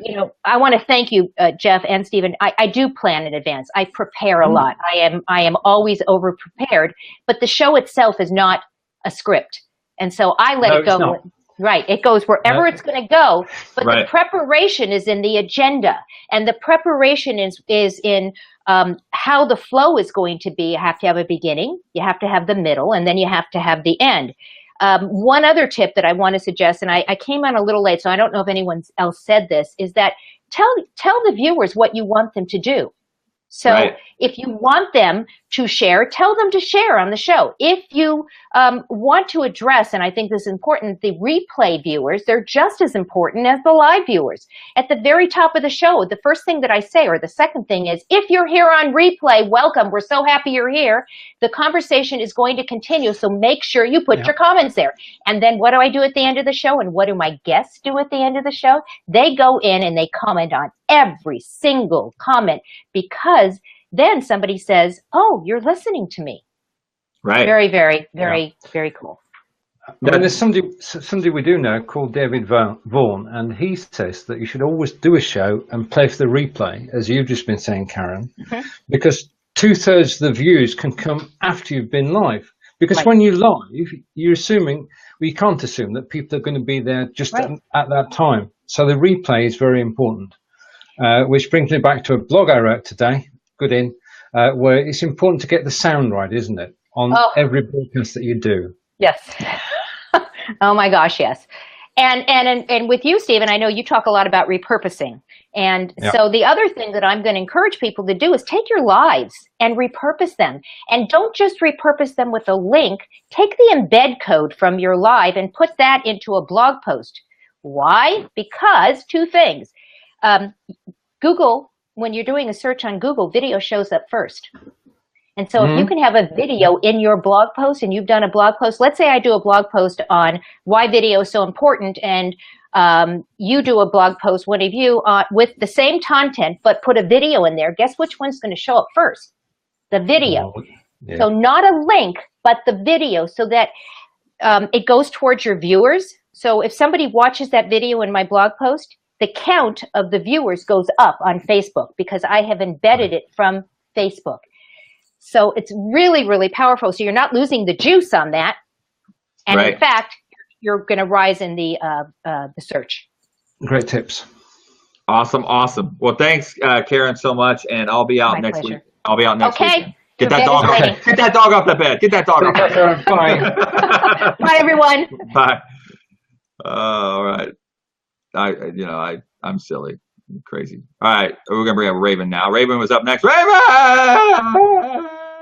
I want to thank you, Jeff and Stephen. I do plan in advance. I prepare a lot. I am always over prepared, but the show itself is not a script. And so I let it go. Right. It goes wherever it's going to go, but the preparation is in the agenda, and the preparation is in how the flow is going to be. You have to have a beginning, you have to have the middle, and then you have to have the end. One other tip that I want to suggest, and I came on a little late, so I don't know if anyone else said this, is that tell the viewers what you want them to do. So if you want them to share, tell them to share on the show. If you want to address, and I think this is important, the replay viewers, they're just as important as the live viewers. At the very top of the show, the first thing that I say, or the second thing is, if you're here on replay, welcome. We're so happy you're here. The conversation is going to continue, so make sure you put your comments there. And then what do I do at the end of the show, and what do my guests do at the end of the show? They go in and they comment on every single comment, because then somebody says, oh, you're listening to me. Right. Very, very, very, very cool. And there's somebody we do know called David Vaughan, and he says that you should always do a show and play for the replay, as you've just been saying, Karen, because 2/3 of the views can come after you've been live. Because when you're live, you're assuming, well, you can't assume that people are going to be there just at that time. So the replay is very important. Which brings me back to a blog I wrote today, where it's important to get the sound right, isn't it? On every broadcast that you do. Yes. Oh my gosh, yes. And with you, Stephen, I know you talk a lot about repurposing. And so the other thing that I'm going to encourage people to do is take your lives and repurpose them. And don't just repurpose them with a link. Take the embed code from your live and put that into a blog post. Why? Because two things. Google, when you're doing a search on Google, video shows up first. And so if you can have a video in your blog post, and you've done a blog post, let's say I do a blog post on why video is so important, and you do a blog post, one of you, with the same content, but put a video in there, guess which one's going to show up first? The video. So not a link, but the video, so that it goes towards your viewers. So if somebody watches that video in my blog post, the count of the viewers goes up on Facebook, because I have embedded it from Facebook. So it's really, really powerful. So you're not losing the juice on that. And in fact, you're going to rise in the search. Great tips. Awesome. Well, thanks, Karen, so much. And I'll be out next week. I'll be out next week. Get that dog off. Get that dog off the bed. Get that dog off the bed. Bye. Bye, everyone. Bye. All right. I'm silly. I'm crazy. All right. We're going to bring up Raven now. Raven was up next. Raven!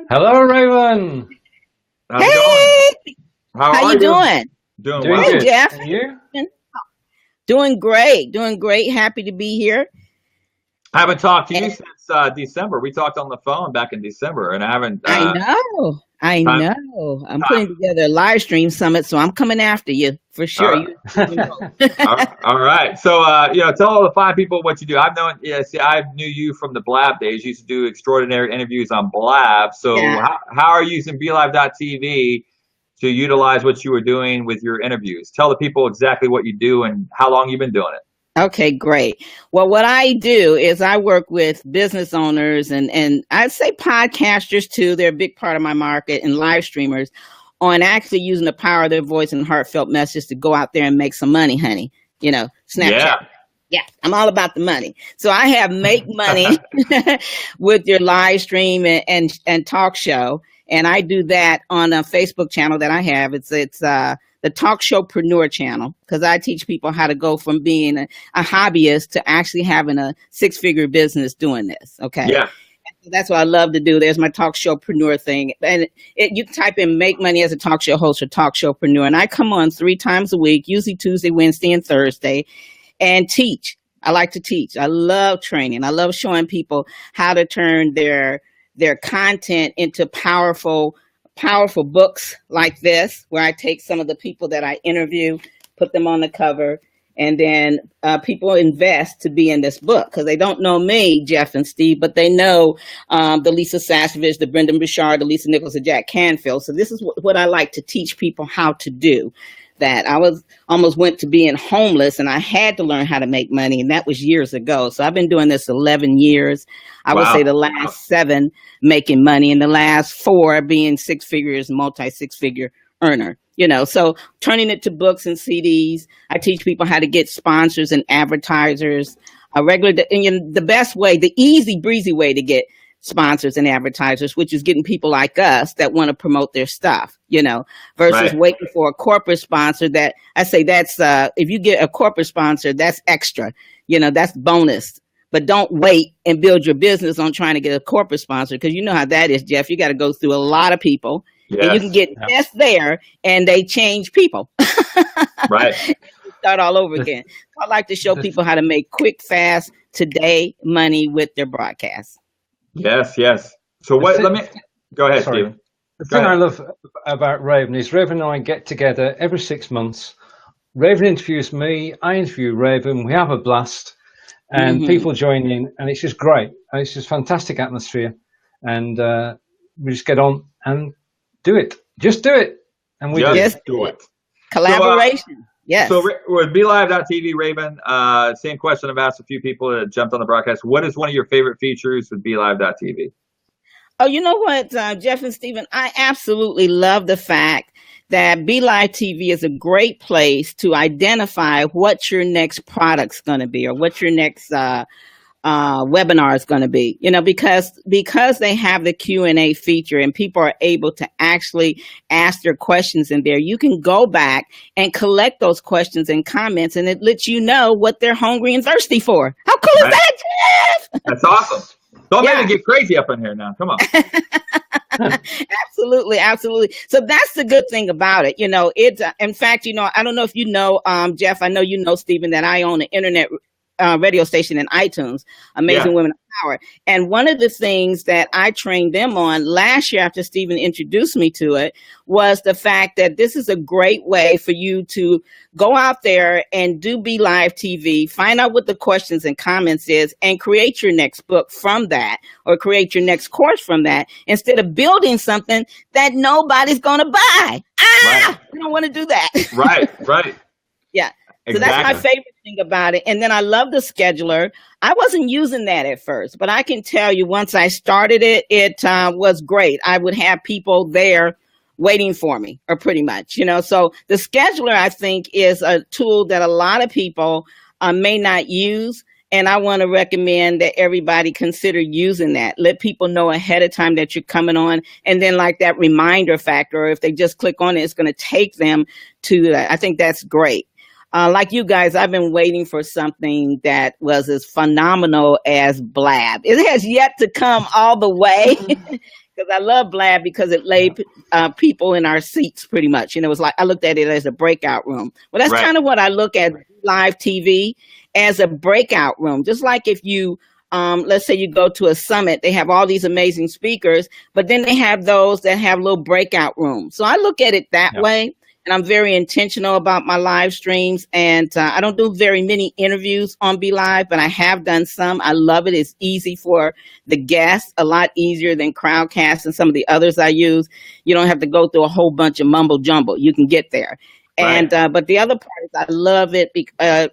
Hello, Raven. How's it going? How you doing? Doing well. Hey, Jeff. And you? Doing great. Happy to be here. I haven't talked to you since December. We talked on the phone back in December, and I haven't. I know. I'm putting together a live stream summit, so I'm coming after you for sure. All right. So, tell all the fine people what you do. I knew you from the Blab days. You used to do extraordinary interviews on Blab. So, how are you using BeLive.tv to utilize what you were doing with your interviews? Tell the people exactly what you do and how long you've been doing it. Okay, great. Well, what I do is I work with business owners and I'd say podcasters too. They're a big part of my market, and live streamers on actually using the power of their voice and heartfelt message to go out there and make some money, honey. Snapchat. Yeah, I'm all about the money. So I have Make Money with your live stream and talk show. And I do that on a Facebook channel that I have. It's the Talk Showpreneur channel, because I teach people how to go from being a hobbyist to actually having a six-figure business doing this. Okay. Yeah. That's what I love to do. There's my Talk Showpreneur thing. And you can type in Make Money as a talk show host or Talk Showpreneur. And I come on 3 times a week, usually Tuesday, Wednesday, and Thursday, and teach. I like to teach. I love training. I love showing people how to turn their content into powerful books like this, where I take some of the people that I interview, put them on the cover, and then people invest to be in this book, because they don't know me, Jeff and Steve, but they know the Lisa Sasevich, the Brendan Bouchard, the Lisa Nichols, the Jack Canfield. So this is what I like to teach people how to do. That I almost went to being homeless, and I had to learn how to make money, and that was years ago. So I've been doing this 11 years. I would say the last 7 making money, and the last 4 being 6 figures, multi-6-figure earner. So turning it to books and CDs. I teach people how to get sponsors and advertisers. The best way, the easy breezy way to get sponsors and advertisers, which is getting people like us that want to promote their stuff, versus waiting for a corporate sponsor. That I say that's if you get a corporate sponsor, that's extra, that's bonus. But don't wait and build your business on trying to get a corporate sponsor, because you know how that is, Jeff. You got to go through a lot of people. Yes. And you can get just there, and they change people. Right. Start all over again. I like to show people how to make quick, fast, today money with their broadcast. Yes. So let me go ahead, Stephen. The thing I love about Raven is Raven and I get together every 6 months. Raven interviews me, I interview Raven, we have a blast, and people join in, and it's just great. And it's just fantastic atmosphere, and we just get on and do it. Just do it. And we just do it. Collaboration. Yes. So with BeLive.tv, Raven, same question I've asked a few people that jumped on the broadcast. What is one of your favorite features with BeLive.tv? Oh, you know what, Jeff and Stephen, I absolutely love the fact that Belive TV is a great place to identify what your next product's going to be, or what your next webinar is going to be, because they have the Q&A feature and people are able to actually ask their questions in there. You can go back and collect those questions and comments, and it lets you know what they're hungry and thirsty for. How cool is that, Jeff? That's awesome. Don't make it get crazy up in here now. Come on. Absolutely. So that's the good thing about it. It's in fact, I don't know if you know, Jeff, I know you know, Stephen, that I own an internet radio station in iTunes, Amazing Women of Power. And one of the things that I trained them on last year, after Stephen introduced me to it, was the fact that this is a great way for you to go out there and do BeLive TV, find out what the questions and comments is, and create your next book from that, or create your next course from that, instead of building something that nobody's going to buy. I don't want to do that. Right. Yeah. So Exactly. That's my favorite thing about it. And then I love the scheduler. I wasn't using that at first, but I can tell you once I started it, it was great. I would have people there waiting for me, or pretty much, So the scheduler, I think, is a tool that a lot of people may not use. And I want to recommend that everybody consider using that. Let people know ahead of time that you're coming on. And then like that reminder factor, or if they just click on it, it's going to take them to that. I think that's great. Like you guys, I've been waiting for something that was as phenomenal as Blab. It has yet to come all the way, because I love Blab because it laid people in our seats pretty much. It was like, I looked at it as a breakout room. Well, that's kind of what I look at live TV, as a breakout room. Just like if you, let's say you go to a summit, they have all these amazing speakers, but then they have those that have little breakout rooms. So I look at it that way. And I'm very intentional about my live streams. And I don't do very many interviews on BeLive, but I have done some. I love it. It's easy for the guests, a lot easier than Crowdcast and some of the others I use. You don't have to go through a whole bunch of mumble jumble. You can get there. And but the other part is I love it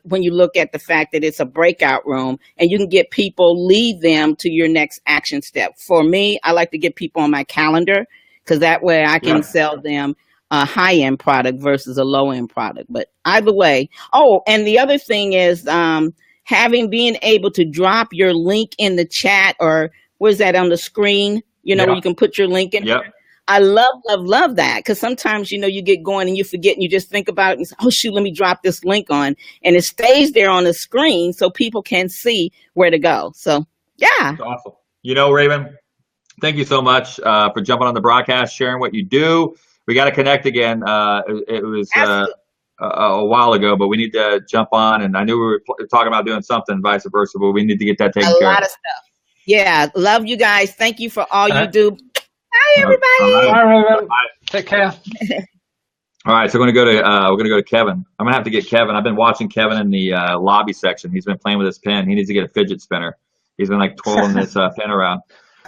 when you look at the fact that it's a breakout room and you can get people, lead them to your next action step. For me, I like to get people on my calendar, because that way I can sell them a high-end product versus a low-end product. But either way. Oh, and the other thing is being able to drop your link in the chat, or where's that on the screen? Where you can put your link in there. I love that, because sometimes, you get going and you forget and you just think about it and say, oh, shoot, let me drop this link on. And it stays there on the screen so people can see where to go. So, yeah. That's awesome. Raven, thank you so much for jumping on the broadcast, sharing what you do. We got to connect again. It was a while ago, but we need to jump on. And I knew we were talking about doing something, vice versa, but we need to get that taken care of. A lot of stuff. Yeah, love you guys. Thank you for all you do. Bye, everybody. Bye, Raven. Take care. All right, so we're gonna go to Kevin. I'm gonna have to get Kevin. I've been watching Kevin in the lobby section. He's been playing with his pen. He needs to get a fidget spinner. He's been like twirling this pen around.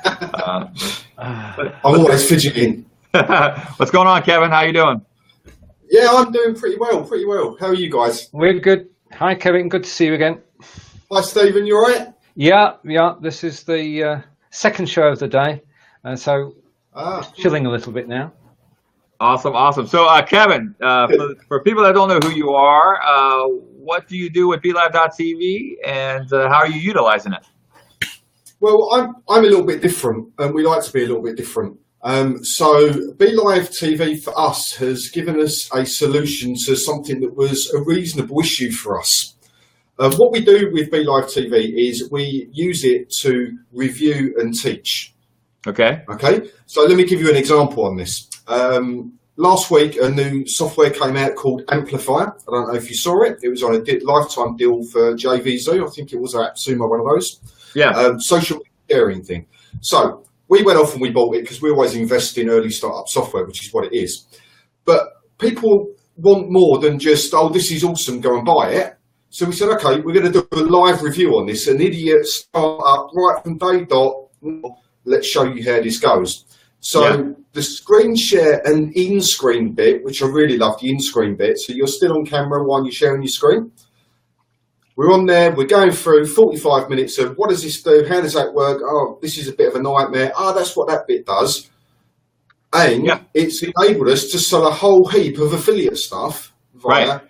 I'm always fidgeting. What's going on, Kevin? How you doing? Yeah, I'm doing pretty well. How are you guys? We're good. Hi, Kevin. Good to see you again. Hi, Stephen. You all right? Yeah. This is the second show of the day, so chilling a little bit now. Awesome, awesome. So, Kevin, for people that don't know who you are, what do you do with BeLive.tv, and how are you utilizing it? Well, I'm a little bit different, and we like to be a little bit different. So Belive TV for us has given us a solution to something that was a reasonable issue for us. What we do with Belive TV is we use it to review and teach. Okay. Okay. So let me give you an example on this. Last week, a new software came out called Amplifier. I don't know if you saw it. It was on a lifetime deal for JVZ. I think it was at Sumo, one of those. Yeah. Social sharing thing. So we went off and we bought it because we always invest in early startup software, which is what it is. But people want more than just, oh, this is awesome, go and buy it. So we said, okay, we're going to do a live review on this. An idiot startup right from day dot. Let's show you how this goes. So the screen share and in-screen bit, which I really love the in-screen bit. So you're still on camera while you're sharing your screen. We're on there, we're going through 45 minutes of what does this do? How does that work? Oh, this is a bit of a nightmare. Oh, that's what that bit does. And it's enabled us to sell a whole heap of affiliate stuff via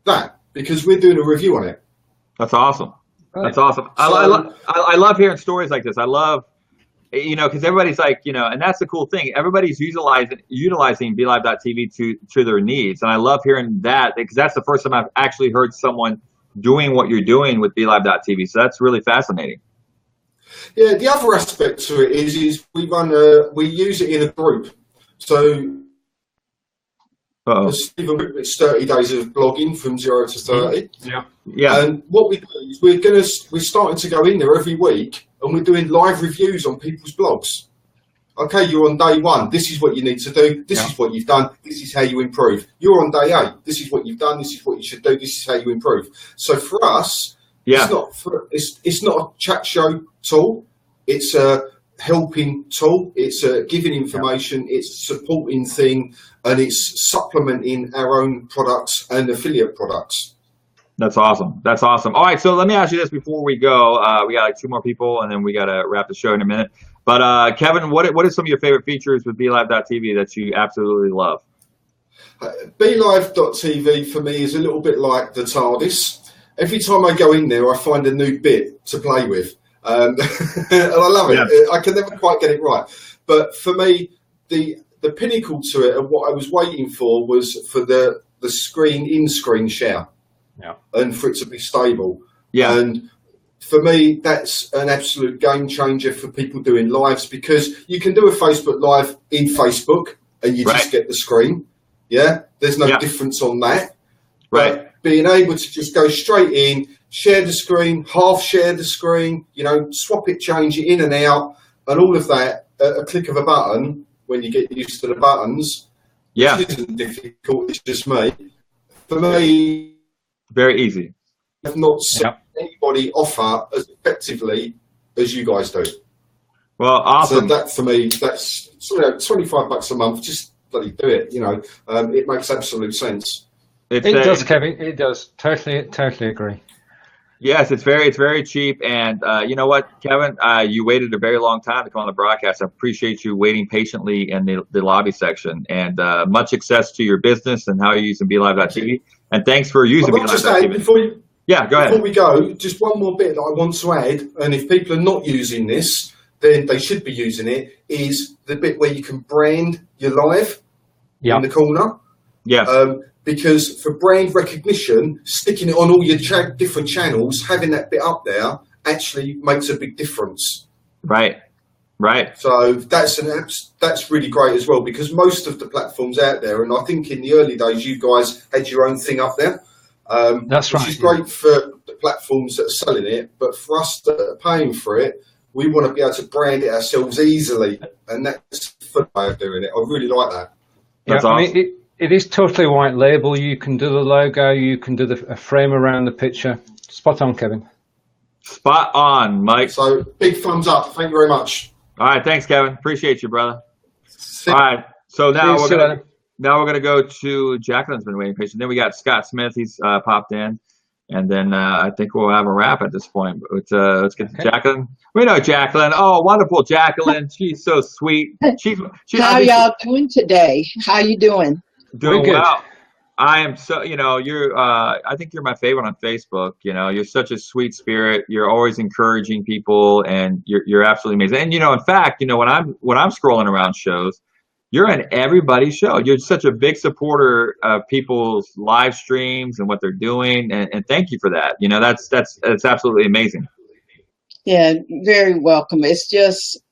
that, because we're doing a review on it. That's awesome. That's awesome. So, I love hearing stories like this. I love, because everybody's like, and that's the cool thing. Everybody's utilizing BeLive.tv to their needs. And I love hearing that, because that's the first time I've actually heard someone doing what you're doing with BeLive.tv. So that's really fascinating. Yeah, the other aspect to it is we use it in a group. So it's 30 days of blogging from 0 to 30. Yeah. And what we do is we're starting to go in there every week, and we're doing live reviews on people's blogs. Okay, you're on day 1. This is what you need to do. This is what you've done. This is how you improve. You're on day 8. This is what you've done. This is what you should do. This is how you improve. So for us, it's not a chat show tool. It's a helping tool. It's a giving information. It's a supporting thing, and it's supplementing our own products and affiliate products. That's awesome. That's awesome. All right, so let me ask you this before we go. We got like 2 more people, and then we got to wrap the show in a minute. But Kevin, what are some of your favorite features with BeLive.tv that you absolutely love? BeLive.tv for me is a little bit like the TARDIS. Every time I go in there, I find a new bit to play with. And I love it. I can never quite get it right. But for me, the pinnacle to it and what I was waiting for was for the in-screen share. And for it to be stable. And for me, that's an absolute game changer for people doing lives, because you can do a Facebook Live in Facebook and you just get the screen. There's no difference on that. But being able to just go straight in, share the screen, half share the screen, swap it, change it in and out, and all of that at a click of a button when you get used to the buttons. Which isn't difficult, it's just me. For me, very easy. I've not seen anybody offer as effectively as you guys do. Well, awesome. So that for me, that's $25 a month. Just bloody do it. It makes absolute sense. It does, Kevin. It does. Totally agree. Yes, it's very cheap. And you know what, Kevin? You waited a very long time to come on the broadcast. I appreciate you waiting patiently in the lobby section. And much success to your business and how you're using BeLive.tv. And thanks for using BeLive.tv. Go ahead. Before we go, just one more bit that I want to add, and if people are not using this, then they should be using it, is the bit where you can brand your live in the corner. Because for brand recognition, sticking it on all your different channels, having that bit up there actually makes a big difference. Right. So that's really great as well, because most of the platforms out there, and I think in the early days you guys had your own thing up there. Which is great for the platforms that are selling it, but for us that are paying for it, we want to be able to brand it ourselves easily, and that's the way of doing it. I really like that. That's awesome. I mean, it is totally white label. You can do the logo, you can do a frame around the picture. Spot on, Kevin. Spot on, Mike. So big thumbs up. Thank you very much. All right, thanks, Kevin. Appreciate you, brother. All right, so now we're gonna go to Jacqueline's been waiting patient. Then we got Scott Smith. He's popped in, And then I think we'll have a wrap at this point. But let's get to Jacqueline. We know Jacqueline. Oh, wonderful Jacqueline. She's so sweet. She's How y'all doing today? How you doing? doing well. I am so, you're, I think you're my favorite on Facebook. You're such a sweet spirit. You're always encouraging people, and you're absolutely amazing. And, in fact, when I'm scrolling around shows, you're on everybody's show. You're such a big supporter of people's live streams and what they're doing. And thank you for that. That's absolutely amazing. Yeah, very welcome. It's just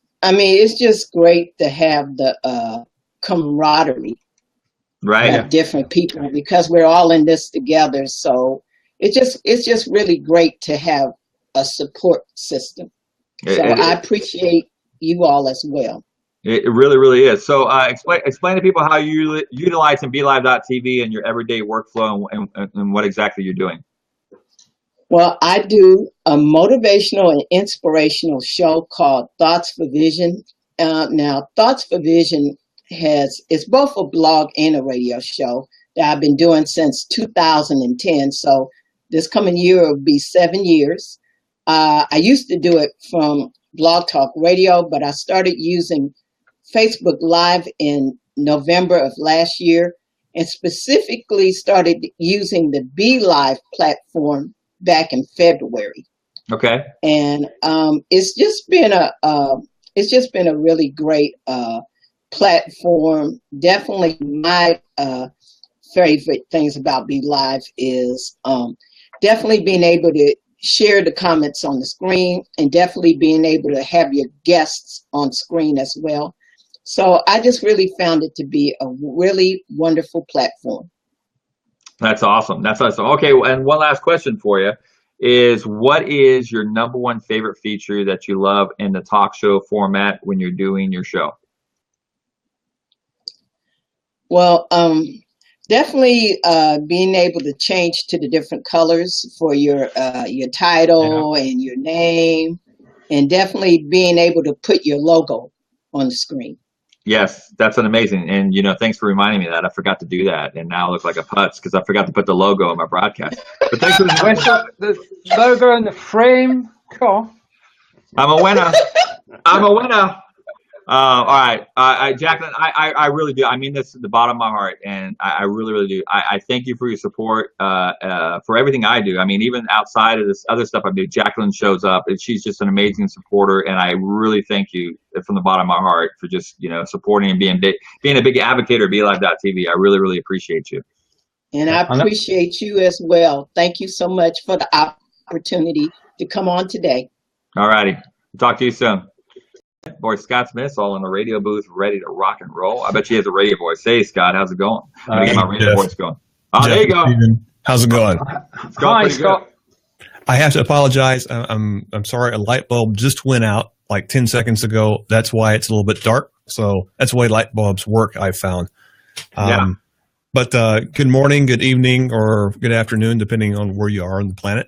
great to have the camaraderie. Right. Of different people, because we're all in this together. So it's just really great to have a support system. So I appreciate you all as well. It really, really is. So explain to people how you utilizing Belive.tv in your everyday workflow and what exactly you're doing. Well, I do a motivational and inspirational show called Thoughts for Vision. Now, Thoughts for Vision it's both a blog and a radio show that I've been doing since 2010. So this coming year will be 7 years. I used to do it from Blog Talk Radio, but I started using Facebook Live in November of last year, and specifically started using the Belive platform back in February. Okay. And it's just been a really great platform. Definitely my favorite things about Belive is definitely being able to share the comments on the screen, and definitely being able to have your guests on screen as well. So I just really found it to be a really wonderful platform. That's awesome. Okay, and one last question for you is, what is your number one favorite feature that you love in the talk show format when you're doing your show? Well, definitely being able to change to the different colors for your title and your name, and definitely being able to put your logo on the screen. Yes, that's an amazing. And, thanks for reminding me of that. I forgot to do that. And now I look like a putz because I forgot to put the logo on my broadcast. But thanks for the logo and the frame. Come on. I'm a winner. All right, Jacqueline, I really do. I mean this at the bottom of my heart, and I really, really do. I thank you for your support for everything I do. I mean, even outside of this other stuff I do, Jacqueline shows up, and she's just an amazing supporter. And I really thank you from the bottom of my heart for just supporting and being a big advocate of BeLive.tv. I really, really appreciate you. And I appreciate you as well. Thank you so much for the opportunity to come on today. All righty, talk to you soon. Boy, Scott Smith's all in the radio booth, ready to rock and roll. I bet she has a radio voice. Hey, Scott, how's it going? I'm gonna get my radio voice going. Oh, there you go. Steven, how's it going? It's going pretty Scott. good. I have to apologize. I'm sorry. A light bulb just went out like 10 seconds ago. That's why it's a little bit dark. So that's the way light bulbs work, I found. Yeah. But good morning, good evening, or good afternoon, depending on where you are on the planet.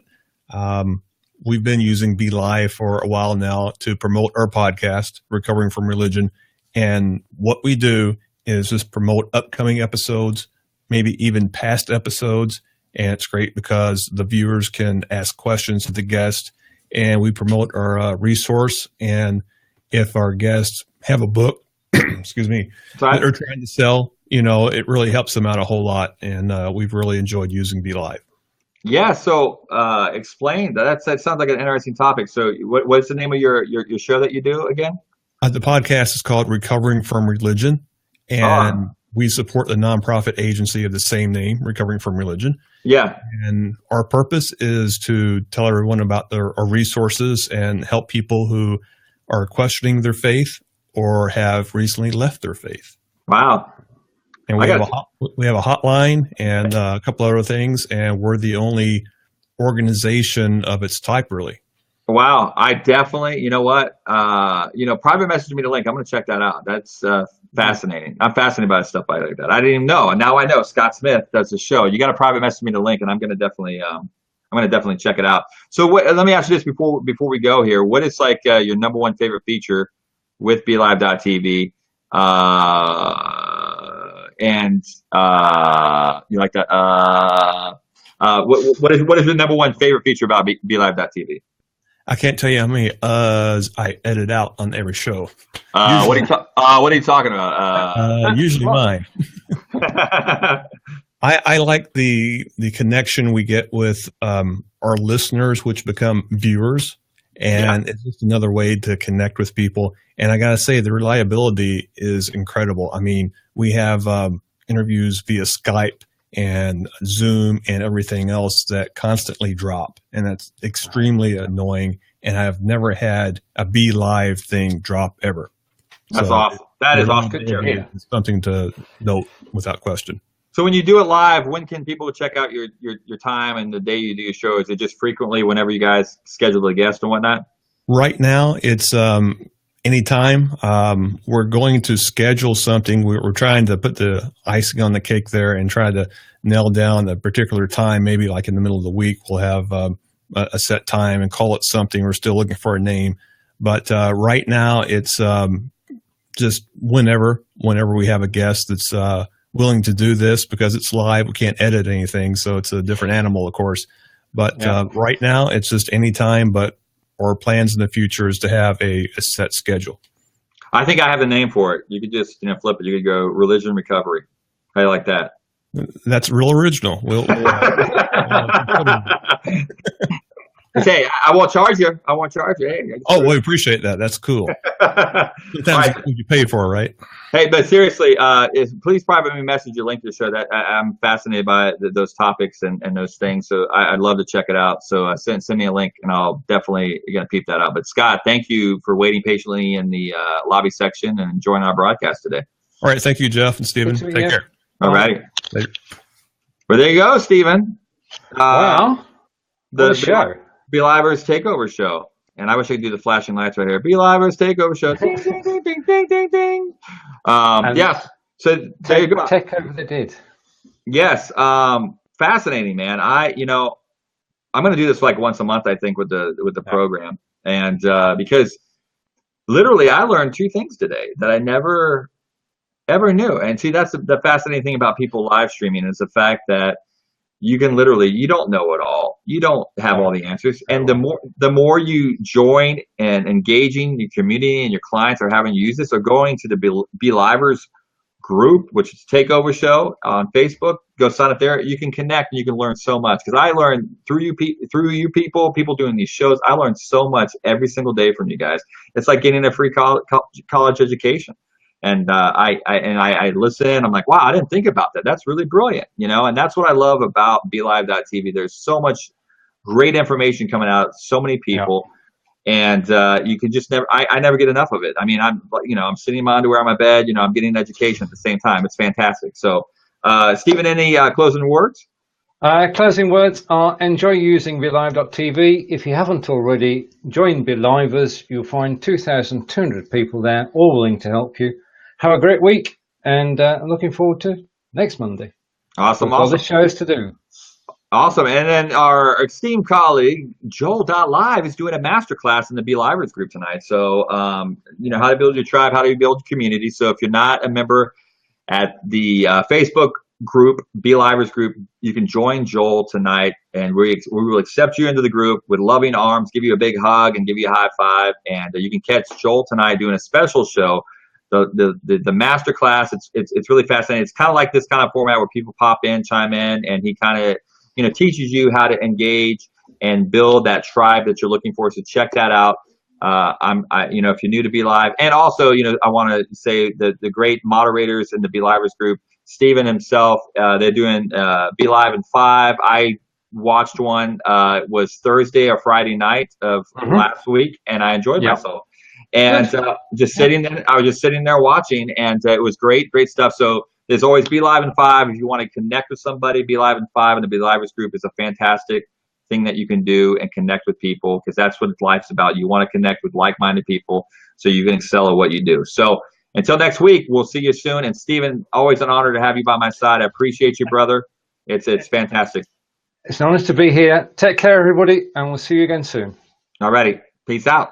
We've been using Belive for a while now to promote our podcast, Recovering from Religion. And what we do is just promote upcoming episodes, maybe even past episodes. And it's great because the viewers can ask questions to the guest, and we promote our resource. And if our guests have a book, excuse me, that they're trying to sell, it really helps them out a whole lot. And we've really enjoyed using Belive. Yeah, so explain that. That sounds like an interesting topic. So what's the name of your show that you do again? The podcast is called Recovering from Religion, and we support the nonprofit agency of the same name, Recovering from Religion. Yeah. And our purpose is to tell everyone about our resources and help people who are questioning their faith or have recently left their faith. Wow. And we have a hotline and a couple other things, and we're the only organization of its type, really. Wow, I definitely, private message me the link. I'm going to check that out. That's fascinating. I'm fascinated by stuff like that. I didn't even know, and now I know. Scott Smith does the show. You got to private message me the link, and I'm going to definitely, check it out. So let me ask you this before we go here. What is like your number one favorite feature with BeLive.tv? And you like that? What is the number one favorite feature about BeLive.tv? I can't tell you how many I edit out on every show. What are you talking about? Usually mine. I like the connection we get with our listeners, which become viewers, and it's just another way to connect with people. And I got to say, the reliability is incredible. I mean, we have interviews via Skype and Zoom and everything else that constantly drop, and that's extremely annoying. And I've never had a BeLive thing drop ever. That's awesome. That is awesome. It's something to note without question. So when you do it live, when can people check out your time and the day you do your show? Is it just frequently whenever you guys schedule a guest and whatnot? Right now, it's anytime. We're going to schedule something. We're trying to put the icing on the cake there and try to nail down a particular time. Maybe like in the middle of the week, we'll have a set time and call it something. We're still looking for a name. But right now, it's just whenever we have a guest that's willing to do this, because it's live. We can't edit anything, so it's a different animal, of course. But right now, it's just anytime. But our plans in the future is to have a set schedule. I think I have the name for it. You could just flip it. You could go religion recovery. How do you like that? That's real original. Hey, I won't charge you. I won't charge you. Hey, we appreciate that. That's cool. Sometimes you pay for it, right? Hey, but seriously, please privately message your link to the show. That I'm fascinated by those topics and those things. So I'd love to check it out. So send me a link, and I'll definitely peep that out. But Scott, thank you for waiting patiently in the lobby section and joining our broadcast today. All right, thank you, Jeff and Stephen. Take care. All righty. Well, there you go, Stephen. Wow. The show. Belivers Takeover Show. And I wish I could do the flashing lights right here. Belivers Takeover Show. Ding, ding, ding, ding, ding, ding, ding. So there you go. Takeover they did. Yes. Fascinating, man. I'm going to do this like once a month, I think, with the program. And because literally I learned two things today that I never ever knew. And see, that's the fascinating thing about people live streaming is the fact that you don't know it all. You don't have all the answers. And the more you join and engaging your community and your clients are having you use this, or going to the Belivers group, which is Takeover Show on Facebook, go sign up there. You can connect and you can learn so much. Because I learned through you people doing these shows, I learned so much every single day from you guys. It's like getting a free college education. And I listen. I'm like, wow, I didn't think about that. That's really brilliant, And that's what I love about BeLive.tv. There's so much great information coming out. So many people, and you can just never. I never get enough of it. I mean, I'm sitting in my underwear on my bed. I'm getting an education at the same time. It's fantastic. So, Stephen, any closing words? Closing words are: enjoy using BeLive.tv. If you haven't already, join Belivers. You'll find 2,200 people there, all willing to help you. Have a great week, and I'm looking forward to next Monday. Awesome. All the shows to do. Awesome. And then our esteemed colleague, Joel.live, is doing a masterclass in the Belivers group tonight. So, how to build your tribe, how to build your community. So if you're not a member at the Facebook group, Belivers group, you can join Joel tonight, and we will accept you into the group with loving arms, give you a big hug, and give you a high five. And you can catch Joel tonight doing a special show. The master class, it's really fascinating. It's kind of like this kind of format where people pop in, chime in, and he kind of teaches you how to engage and build that tribe that you're looking for. So check that out. If you're new to BeLive, and also I want to say the great moderators in the Belivers group, Stephen himself, they're doing BeLive in 5. I watched one was Thursday or Friday night of last week, and I enjoyed myself. And I was just sitting there watching, and it was great stuff. So there's always BeLive in 5. If you want to connect with somebody, BeLive in 5 and the Belivers group is a fantastic thing that you can do and connect with people, because that's what life's about. You want to connect with like-minded people so you can excel at what you do. So until next week, we'll see you soon. And Stephen, always an honor to have you by my side. I appreciate you, brother. It's fantastic. It's an honor to be here. Take care, everybody, and we'll see you again soon. All righty. Peace out.